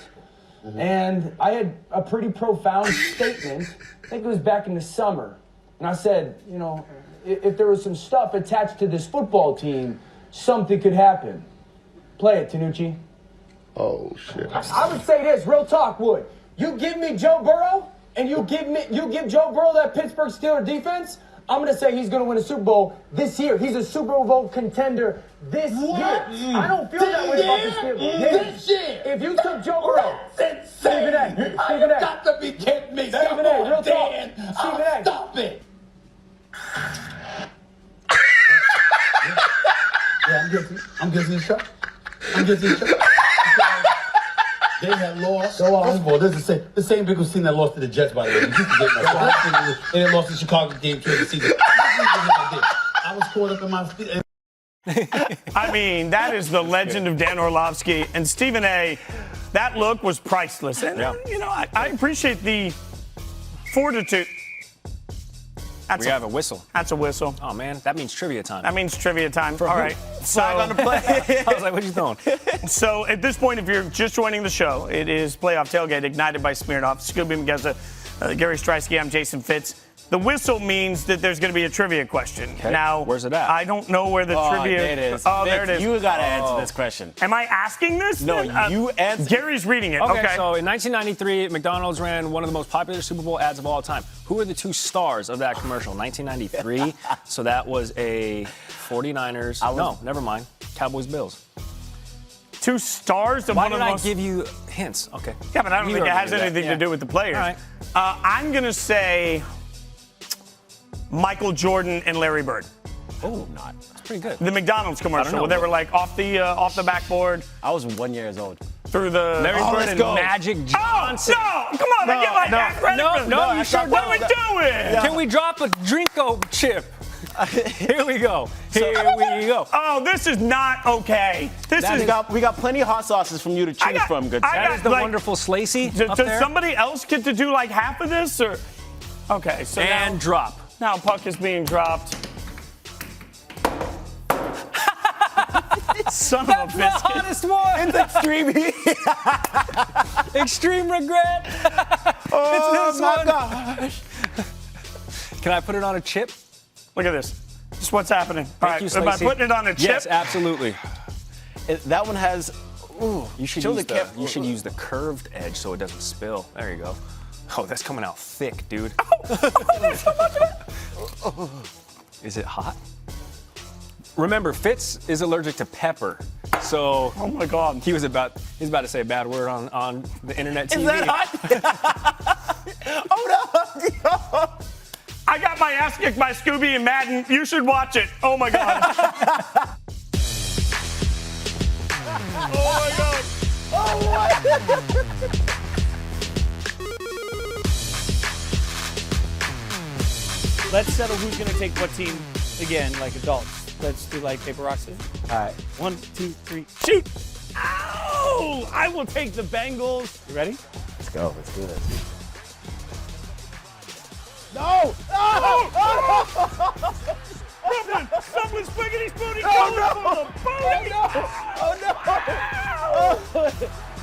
And I had a pretty profound statement. I think it was back in the summer. And I said, you know, if there was some stuff attached to this football team, something could happen. Play it, Tanucci. Oh shit. I would say this, real talk, Wood. You give me Joe Burrow, and you give Joe Burrow that Pittsburgh Steelers defense, I'm going to say he's going to win a Super Bowl this year. He's a Super Bowl contender this year. I don't feel that way about this kid. This year? If you took Joe Burrow, That's Stephen A. insane. Stephen A. You got to be kidding me. Stephen Come A. on, Real talk. Dan. Stephen A. Stop it. Yeah, I'm getting the shot. I'm getting the shot. They had lost. First of all, this is the same Bengals team that lost to the Jets, by the way. You keep forgetting that. And they lost the Chicago game during the season. I was caught up in my feet. I mean, that is the legend of Dan Orlovsky. And Stephen A., that look was priceless. And, you know, I appreciate the fortitude. We have a whistle. That's a whistle. Oh, man, that means trivia time. That means trivia time. All right. Flag on the play. I was like, what are you throwing? So at this point, if you're just joining the show, it is Playoff Tailgate, ignited by Smirnoff. Skubie, Mageza, Gary Striewski, I'm Jason Fitz. The whistle means that there's going to be a trivia question. Okay. Now, where's it at? I don't know where the trivia There it is. Oh, there it is. You got to answer this question. Am I asking this? No, then? you answer. Gary's reading it. Okay, so in 1993, McDonald's ran one of the most popular Super Bowl ads of all time. Who were the two stars of that commercial? 1993. So that was a 49ers. No, never mind. Cowboys Bills. Two stars of Why one did of the I most. give you hints? Okay. Yeah, but I don't You think it already has knew that. anything Yeah. to do with the players. All right. I'm going to say Michael Jordan and Larry Bird. Oh, not. That's pretty good. The McDonald's commercial know. where they were like off the backboard I was 1 year old. through the. Larry Bird let's and go. Magic Oh, Johnson. no! Come on, I get like that credit. No, you sure What are we don't. doing? Can we drop a Drinko chip? Here we go. Here we go. Oh, this is not okay. This is. We got plenty of hot sauces from you to choose from, good sir. That is the like, wonderful Slacey up Does there. somebody else get to do like half of this, or? Okay, so And drop. now puck is being dropped. Son of a That's the biscuit. hottest one. Extreme regret. Oh, It's this my one. gosh. Can I put it on a chip? Look at this. This is what's happening. All right, you, am I Slacey. putting it on a chip? Yes, absolutely. That one has. Ooh, You should use the curved edge so it doesn't spill. There you go. Oh, that's coming out thick, dude. Is it hot? Remember, Fitz is allergic to pepper, so Oh my God. he's about to say a bad word on the internet TV. Is that hot? Oh no! I got my ass kicked by Skubie and Madden. You should watch it. Oh my God. Oh my God. Let's settle who's going to take what team again, like adults. Let's do like paper, rock, scissors. All right. 1, 2, 3, shoot! Ow! I will take the Bengals. You ready? Let's go. Let's do this. No! Someone's squiggity spoonie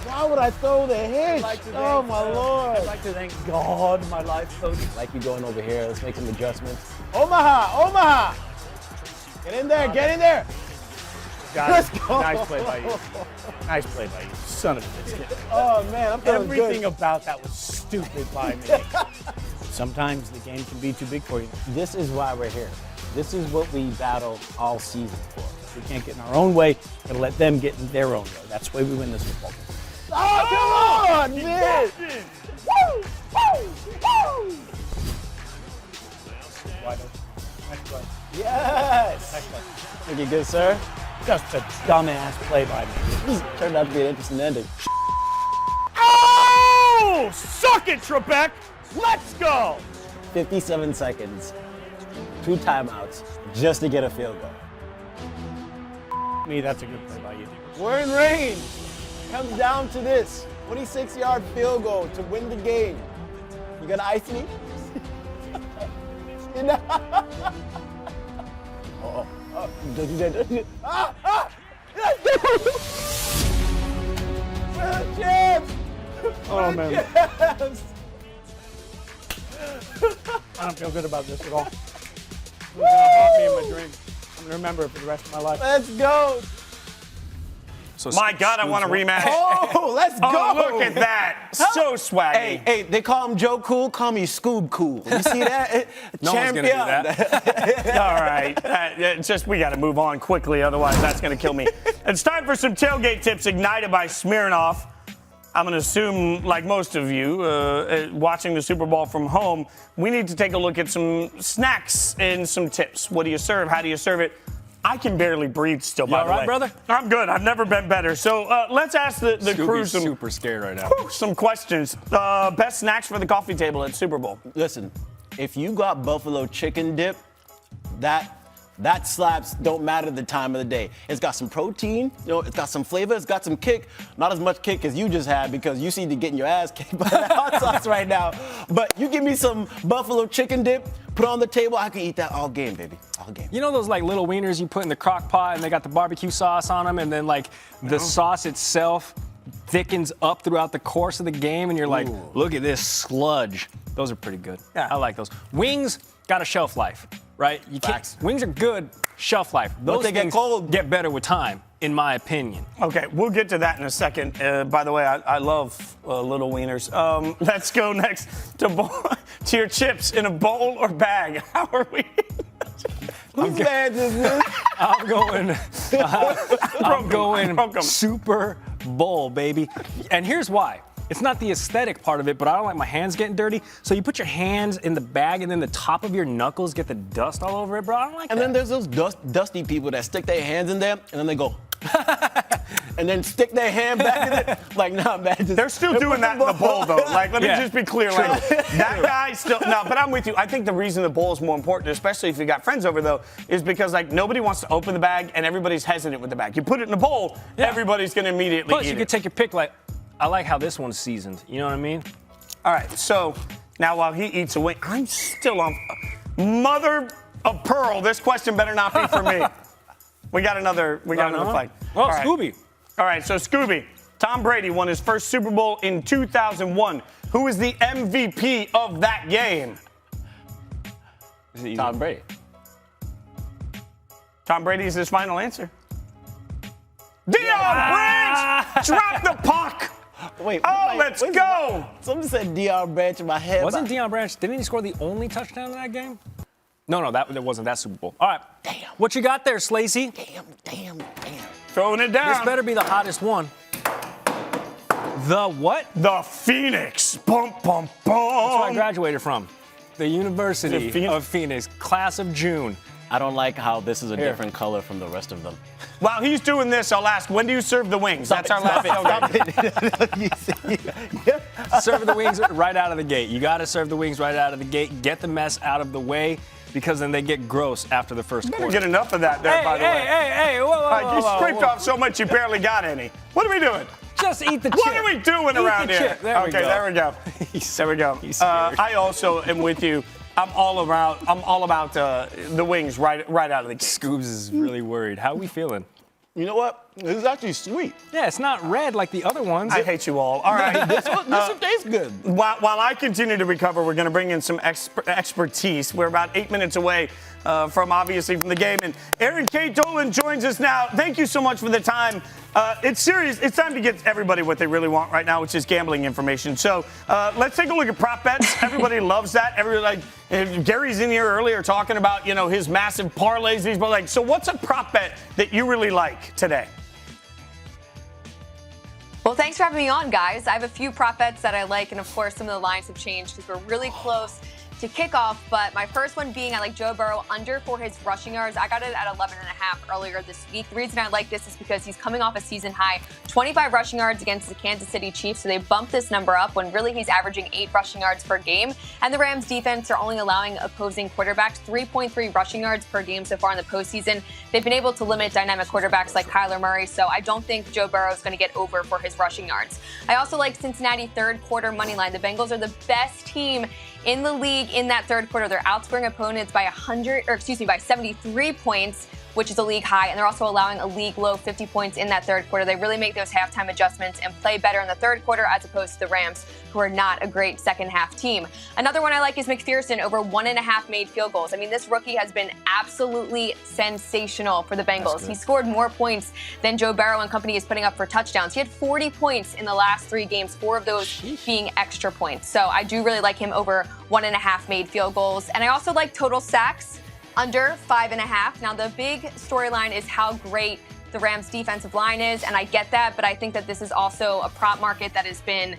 Why would I throw the hitch? Oh my lord! I'd like to thank God, my life coach. Like you going over here. Let's make some adjustments. Omaha! Get in there! Get in there! Let's go. Nice play by you. Nice play by you, son of a biscuit. Oh man, I'm feeling Everything good. about that was stupid by me. Sometimes the game can be too big for you. This is why we're here. This is what we battle all season for. We can't get in our own way. We're gonna let them get in their own way. That's the way we win this football game. Oh, come on, man! Woo! Woo! Woo! Wide open. Next play. Yes! Next play. Looking good, sir. Just a dumbass play by me. Turned out to be an interesting ending. Oh! Suck it, Trebek! Let's go! 57 seconds, 2 timeouts, just to get a field goal. Me, that's a good play by you. We're in range. Comes down to this 26-yard field goal to win the game. You gonna ice me? You know? Don't you dare. We're the champs! Oh, man. Champs! I don't feel good about this at all. It's gonna haunt me in my dream. I'm gonna remember it for the rest of my life. Let's go! So My God, I want a rematch. Oh, let's go. Oh, look at that. So swaggy. Hey, they call him Joe Cool, call me Scoob Cool. You see that? No one's going to do that. All right. It's just we got to move on quickly, otherwise that's going to kill me. It's time for some tailgate tips ignited by Smirnoff. I'm going to assume, like most of you, watching the Super Bowl from home, we need to take a look at some snacks and some tips. What do you serve? How do you serve it? I can barely breathe still, by the way. all right, brother? I'm good. I've never been better. So let's ask the crew Scubie's super scared right now. some questions. Best snacks for the coffee table at Super Bowl. Listen, if you got buffalo chicken dip, that slaps, don't matter the time of the day. It's got some protein, it's got some flavor, it's got some kick. Not as much kick as you just had because you seem to getting your ass kicked by that hot sauce right now. But you give me some buffalo chicken dip, put it on the table, I can eat that all game, baby, all game. You know those like little wieners you put in the crock pot and they got the barbecue sauce on them and then like the sauce itself thickens up throughout the course of the game and you're like, look at this sludge. Those are pretty good. Yeah. I like those. Wings got a shelf life, right? You can't, wings are good, shelf life. Those they get things cold. get better with time, in my opinion. Okay, we'll get to that in a second. By the way, I love little wieners. Let's go next to your chips in a bowl or bag. How are we? Whose bad is this? I'm going Super Bowl, baby. And here's why. It's not the aesthetic part of it, but I don't like my hands getting dirty. So you put your hands in the bag and then the top of your knuckles get the dust all over it, bro. I don't like that. And then there's those dusty people that stick their hands in there and then they go, and then stick their hand back in it. Like, nah, man. They're still doing that in the bowl, though. Like, let me just be clear. True. Like, that guy still, no, but I'm with you. I think the reason the bowl is more important, especially if you got friends over, though, is because, like, nobody wants to open the bag and everybody's hesitant with the bag. You put it in a bowl, everybody's going to immediately Plus, eat you it. could take your pick, like, I like how this one's seasoned. You know what I mean? All right, so now while he eats a wing, I'm still on. Mother of pearl, this question better not be for me. We got another fight. Well, All right. Scubie. All right, so Skubie, Tom Brady won his first Super Bowl in 2001. Who is the MVP of that game? Tom Brady. Tom Brady is his final answer. Deion Branch, drop the puck. Wait. Let's go. Someone said Deion Branch in my head. Wasn't Deion Branch, didn't he score the only touchdown in that game? No, that wasn't that Super Bowl. All right. Damn. What you got there, Slacey? Damn. Throwing it down. This better be the hottest one. The what? The Phoenix. Bum, bum, bum. That's where I graduated from. The University of Phoenix, class of June. I don't like how this is a different color from the rest of them. While he's doing this, I'll ask, when do you serve the wings? That's our last tailgate. Serve the wings right out of the gate. You got to serve the wings right out of the gate. Get the mess out of the way because then they get gross after the first quarter. Get enough of that there, by the way. Hey, whoa, You scraped off so much you barely got any. What are we doing? Just eat the chip. What are we doing around here? Chip. There we go. There we go. There we go. I also am with you. I'm all about the wings right out of the gate. Scoobs is really worried. How are we feeling? You know what? This is actually sweet. Yeah, it's not red like the other ones. I hate you all. All right. This one tastes good. While I continue to recover, we're going to bring in some expertise. We're about 8 minutes away from the game. And Erin Dolan joins us now. Thank you so much for the time. It's serious. It's time to get everybody what they really want right now, which is gambling information. So let's take a look at prop bets. Everybody loves that. Gary's in here earlier talking about, his massive parlays. So what's a prop bet that you really like today? Well, thanks for having me on, guys. I have a few prop bets that I like, and of course, some of the lines have changed because we're really close to kickoff. But my first one being I like Joe Burrow under for his rushing yards. I got it at 11.5 earlier this week. The reason I like this is because he's coming off a season high 25 rushing yards against the Kansas City Chiefs. So they bumped this number up when really he's averaging 8 rushing yards per game. And the Rams defense are only allowing opposing quarterbacks 3.3 rushing yards per game so far in the postseason. They've been able to limit dynamic quarterbacks like Kyler Murray. So I don't think Joe Burrow is going to get over for his rushing yards. I also like Cincinnati third quarter money line. The Bengals are the best team in the league in that third quarter. They're outscoring opponents by 73 points. which is a league high, and they're also allowing a league low 50 points in that third quarter. They really make those halftime adjustments and play better in the third quarter as opposed to the Rams, who are not a great second half team. Another one I like is McPherson, over 1.5 made field goals. I mean, this rookie has been absolutely sensational for the Bengals. He scored more points than Joe Burrow and company is putting up for touchdowns. He had 40 points in the last 3 games, 4 of those being extra points. So I do really like him over 1.5 made field goals. And I also like total sacks under 5.5. Now, the big storyline is how great the Rams defensive line is, and I get that, but I think that this is also a prop market that has been,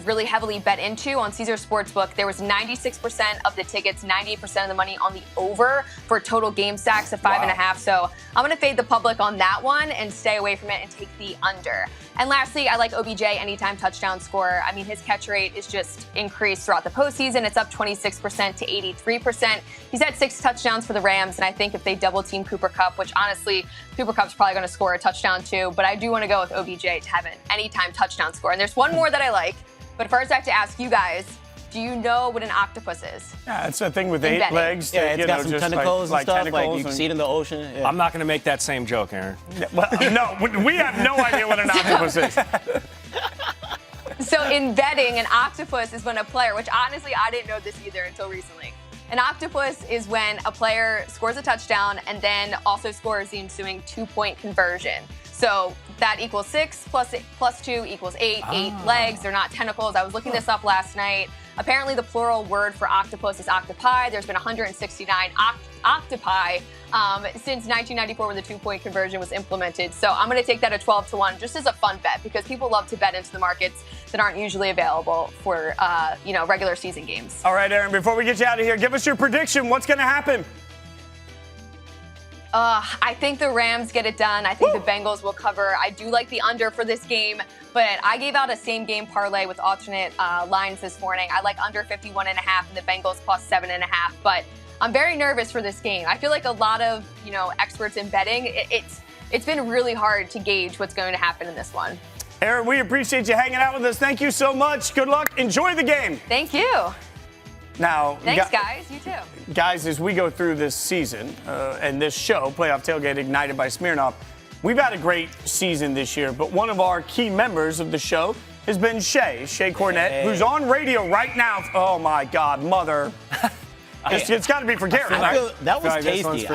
really heavily bet into on Caesar Sportsbook. There was 96% of the tickets, 98% of the money on the over for total game sacks of 5.5. So I'm going to fade the public on that one and stay away from it and take the under. And lastly, I like OBJ anytime touchdown scorer. I mean, his catch rate is just increased throughout the postseason. It's up 26% to 83%. He's had 6 touchdowns for the Rams, and I think if they double team Cooper Kupp, which honestly, Cooper Kupp's probably going to score a touchdown too, but I do want to go with OBJ to have an anytime touchdown score. And there's one more that I like. But first, I have to ask you guys, do you know what an octopus is? Yeah, it's a thing with 8 legs. Yeah, it's got some just tentacles and stuff. Like you can and- see it in the ocean. Yeah. I'm not going to make that same joke, Aaron. Well, no, we have no idea what an octopus is. So in betting, an octopus is when a player, which honestly, I didn't know this either until recently. An octopus is when a player scores a touchdown and then also scores the ensuing 2-point conversion. So that equals 6 plus 2 equals 8. 8 legs. They're not tentacles. I was looking this up last night. Apparently, the plural word for octopus is octopi. There's been 169 octopi since 1994 when the 2-point conversion was implemented. So I'm going to take that at 12-1 just as a fun bet because people love to bet into the markets that aren't usually available for regular season games. All right, Erin, before we get you out of here, give us your prediction. What's going to happen? I think the Rams get it done. I think the Bengals will cover. I do like the under for this game, but I gave out a same game parlay with alternate lines this morning. I like under 51.5 and the Bengals plus 7.5, but I'm very nervous for this game. I feel like a lot of, experts in betting, it's been really hard to gauge what's going to happen in this one. Erin, we appreciate you hanging out with us. Thank you so much. Good luck. Enjoy the game. Thank you. Now, thanks, guys. You too. Guys, as we go through this season and this show, Playoff Tailgate Ignited by Smirnoff, we've had a great season this year, but one of our key members of the show has been Shea Cornett, who's on radio right now. Oh, my God, mother. It's got to be for Gary, right? That was tasty.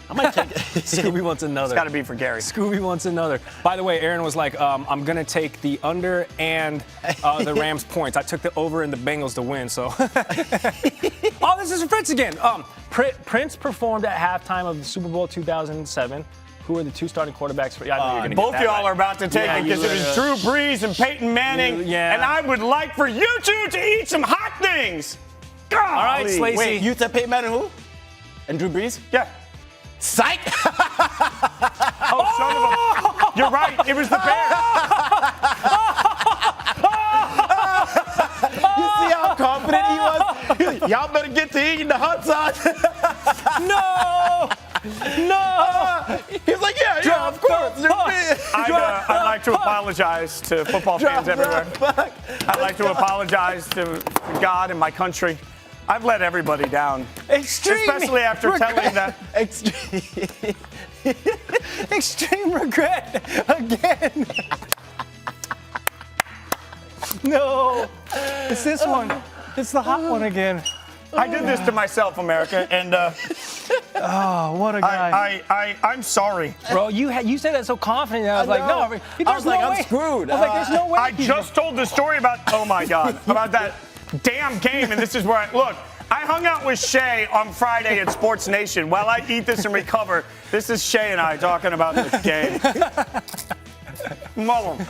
I might take it. Scooby wants another. It's got to be for Gary. Scooby wants another. By the way, Aaron was like, I'm going to take the under and the Rams points. I took the over and the Bengals to win, so. Oh, this is for Fitz again. Prince performed at halftime of the Super Bowl 2007. Who are the 2 starting quarterbacks for? Yeah, I know you're going to both get that y'all right. are about to take it because it was Drew Brees and Peyton Manning. And I would like for you two to eat some hot things. All right, Slacey. Wait, you said Peyton Manning who? And Drew Brees? Yeah. Psych! Oh, son of a... You're right. It was the Bears. You see how confident he was? Y'all better get to eating the hot sauce. No! He's like, yeah, of course. I'd like to apologize to football fans everywhere. I'd like to apologize to God and my country. I've let everybody down. Especially after telling that. Extreme regret again. No. It's this one. It's the hot one again. I did this to myself, America, and oh, what a guy! I'm sorry, bro. You said that so confident. I was like, no. I'm screwed. I was like, there's no way. I just told the story about. Oh my God, about that damn game, and this is where I hung out with Shea on Friday at Sports Nation. While I eat this and recover, this is Shea and I talking about this game. Mullen.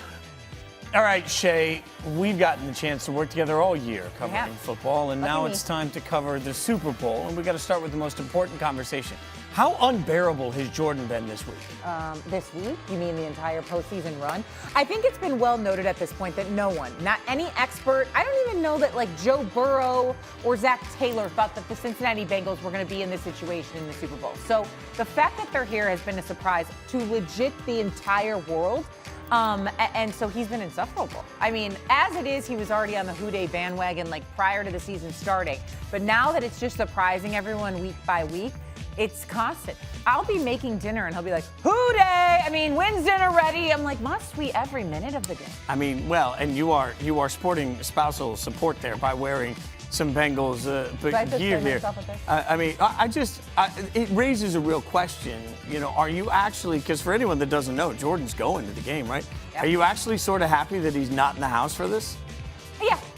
All right, Shea, we've gotten the chance to work together all year covering football, and now it's time to cover the Super Bowl, and we got to start with the most important conversation. How unbearable has Jordan been this week? This week? You mean the entire postseason run? I think it's been well noted at this point that no one, not any expert, I don't even know that Joe Burrow or Zach Taylor thought that the Cincinnati Bengals were going to be in this situation in the Super Bowl. So the fact that they're here has been a surprise to legit the entire world. And so he's been insufferable. I mean, as it is, he was already on the Houday bandwagon prior to the season starting. But now that it's just surprising everyone week by week, It's constant. I'll be making dinner and he'll be like, "Who day? I mean, when's dinner ready?" I'm like, "Must we every minute of the day?" I mean, well, and you are sporting spousal support there by wearing some Bengals gear here. I mean, it raises a real question. You know, are you actually? Because for anyone that doesn't know, Jordan's going to the game, right? Yep. Are you actually sort of happy that he's not in the house for this?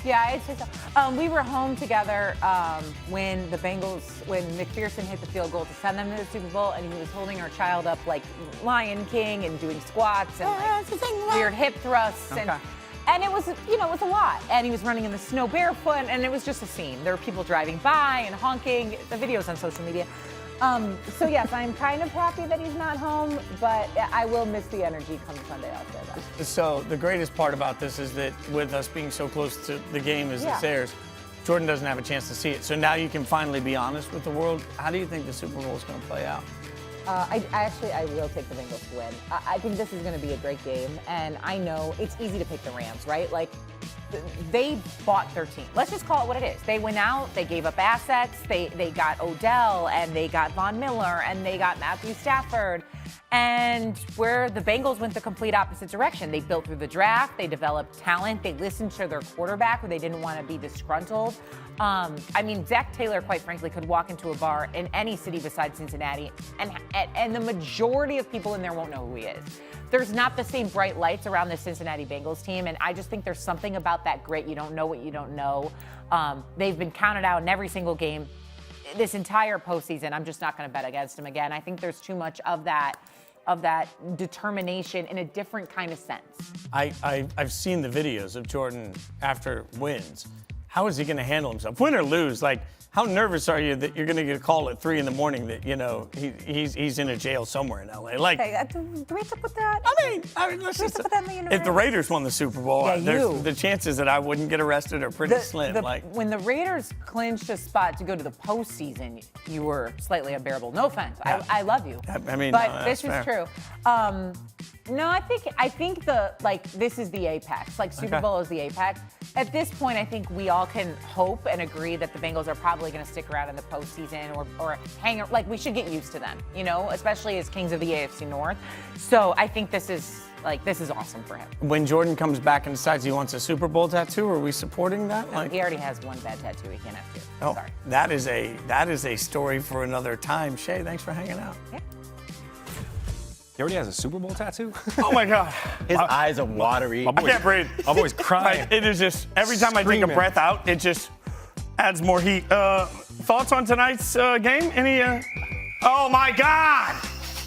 Yeah, I'd say so. We were home together when McPherson hit the field goal to send them to the Super Bowl, and he was holding our child up like Lion King and doing squats and weird hip thrusts. Okay. And it was, it was a lot. And he was running in the snow barefoot, and it was just a scene. There were people driving by and honking. The video's on social media. So yes, I'm kind of happy that he's not home, but I will miss the energy come Sunday. I'll say that. So the greatest part about this is that with us being so close to the game as this airs, Jordan doesn't have a chance to see it. So now you can finally be honest with the world. How do you think the Super Bowl is going to play out? I will take the Bengals to win. I think this is going to be a great game, and I know it's easy to pick the Rams, right? Like, they bought their team. Let's just call it what it is. They went out, they gave up assets, they got Odell, and they got Von Miller, and they got Matthew Stafford. And where the Bengals went the complete opposite direction. They built through the draft, they developed talent, they listened to their quarterback who they didn't want to be disgruntled. I mean, Zach Taylor, quite frankly, could walk into a bar in any city besides Cincinnati, and the majority of people in there won't know who he is. There's not the same bright lights around the Cincinnati Bengals team, and I just think there's something about that grit. You don't know what you don't know. They've been counted out in every single game this entire postseason. I'm just not going to bet against them again. I think there's too much of that determination in a different kind of sense. I've seen the videos of Jordan after wins. How is he going to handle himself? Win or lose, like, how nervous are you that you're going to get a call at 3 a.m. that, he's in a jail somewhere in L.A.? Like, do we have to put that? I mean, let's just, if the Raiders won the Super Bowl, the chances that I wouldn't get arrested are pretty slim. When the Raiders clinched a spot to go to the postseason, you were slightly unbearable. No offense. Yeah. I love you. I mean, but this is true. No, I think this is the apex. Like, Super Bowl is the apex. At this point, I think we all can hope and agree that the Bengals are probably going to stick around in the postseason or hang. Like, we should get used to them, especially as kings of the AFC North. So I think this is awesome for him. When Jordan comes back and decides he wants a Super Bowl tattoo, are we supporting that? He already has one bad tattoo. He can't have two. Oh, sorry. That is a story for another time. Shay, thanks for hanging out. Yeah. He already has a Super Bowl tattoo? Oh, my God. His eyes are watery. I can't breathe. I'm always crying. It is just, every time I take a breath out, it just adds more heat. Thoughts on tonight's game? Oh, my God.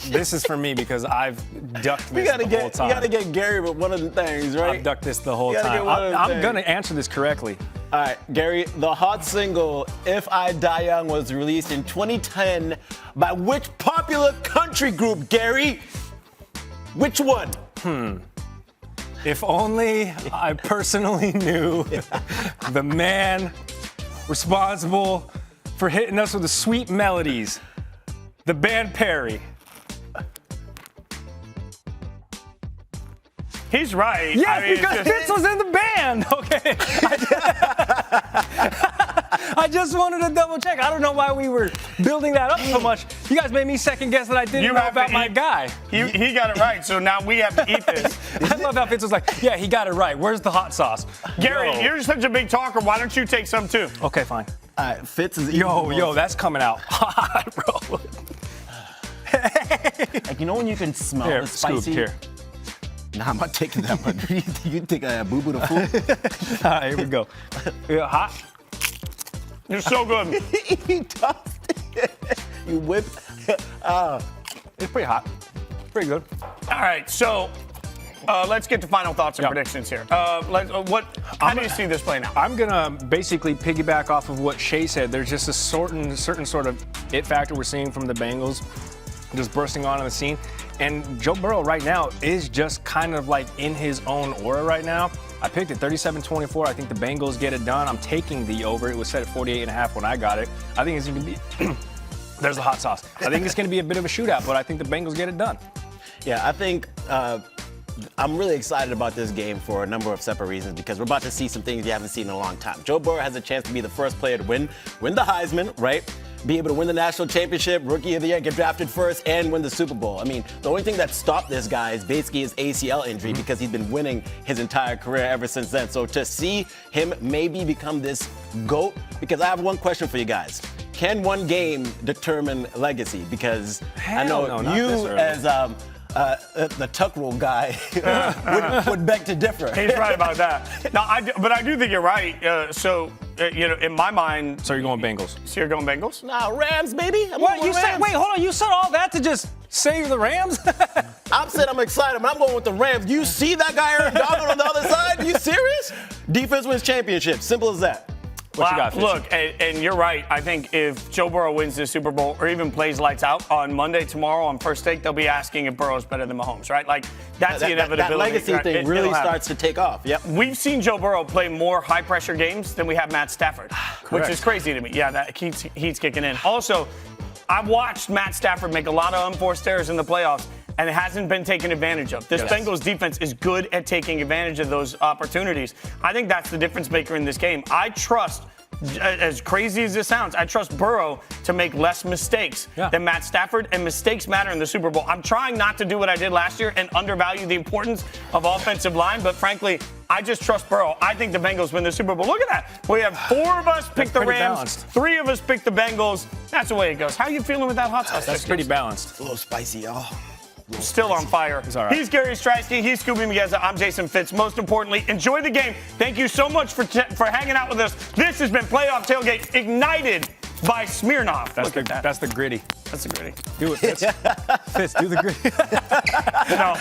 This is for me because I've ducked this the whole time. You got to get Gary with one of the things, right? I've ducked this the whole time. I'm going to answer this correctly. All right, Gary, the hot single, If I Die Young, was released in 2010 by which popular country group, Gary? Which one? If only I personally knew the man responsible for hitting us with the sweet melodies, the band Perry. He's right. Yes, because Fitz was in the band. Okay. I just wanted to double check. I don't know why we were building that up so much. You guys made me second guess that I didn't know about my guy. He got it right, so now we have to eat this. I love how Fitz was like, yeah, he got it right. Where's the hot sauce? Gary, you're such a big talker. Why don't you take some too? Okay, fine. All right, Fitz is Yo, that's coming out hot, bro. Like, when you can smell the spicy? Scoop, here. Nah, I'm not taking that one. You take a boo-boo to food? All right, here we go. Hot? You're so good. He tossed it. You whipped. It's pretty hot. Pretty good. All right, so let's get to final thoughts and predictions here. How do you see this playing out? I'm going to basically piggyback off of what Shay said. There's just a certain sort of it factor we're seeing from the Bengals just bursting on the scene. And Joe Burrow right now is just kind of like in his own aura right now. I picked it 37-24. I think the Bengals get it done. I'm taking the over. It was set at 48.5 when I got it. I think it's going to be there's the hot sauce. I think it's going to be a bit of a shootout, but I think the Bengals get it done. Yeah, I think I'm really excited about this game for a number of separate reasons because we're about to see some things you haven't seen in a long time. Joe Burrow has a chance to be the first player to win the Heisman, right? be able to win the national championship, rookie of the year, get drafted first, and win the Super Bowl. I mean, the only thing that stopped this guy is basically his ACL injury because he's been winning his entire career ever since then. So to see him maybe become this GOAT, because I have one question for you guys. Can one game determine legacy? Because I know you, as the tuck rule guy, would beg to differ. He's right about that. No, but I do think you're right. In my mind. So you're going Bengals? So you're going Bengals? Nah, Rams, baby. What you said? Wait, hold on. You said all that to just say the Rams? I'm saying I'm excited, but I'm going with the Rams. You see that guy Erin Dolan on the other side? You serious? Defense wins championship. Simple as that. What you got, Fitz? Look, and you're right. I think if Joe Burrow wins the Super Bowl or even plays lights out on Monday, tomorrow, on first take, they'll be asking if Burrow's better than Mahomes, right? Like, that's the inevitability. That legacy right? thing really starts to take off. Yep. We've seen Joe Burrow play more high-pressure games than we have Matt Stafford, which is crazy to me. Yeah, that heat's kicking in. Also, I've watched Matt Stafford make a lot of unforced errors in the playoffs, and it hasn't been taken advantage of. This Bengals defense is good at taking advantage of those opportunities. I think that's the difference maker in this game. I trust, as crazy as this sounds, I trust Burrow to make less mistakes than Matt Stafford, and mistakes matter in the Super Bowl. I'm trying not to do what I did last year and undervalue the importance of offensive line, but frankly, I just trust Burrow. I think the Bengals win the Super Bowl. Look at that. We have 4 of us pick the Rams, balanced. 3 of us pick the Bengals. That's the way it goes. How are you feeling with that hot sauce? That's pretty balanced. A little spicy, y'all. Still on fire. He's all right. He's Gary Striewski. He's Skubie Mageza. I'm Jason Fitz. Most importantly, enjoy the game. Thank you so much for hanging out with us. This has been Playoff Tailgate ignited by Smirnoff. That's the gritty. That's the gritty. Do it, Fitz. Fitz, do the gritty. No.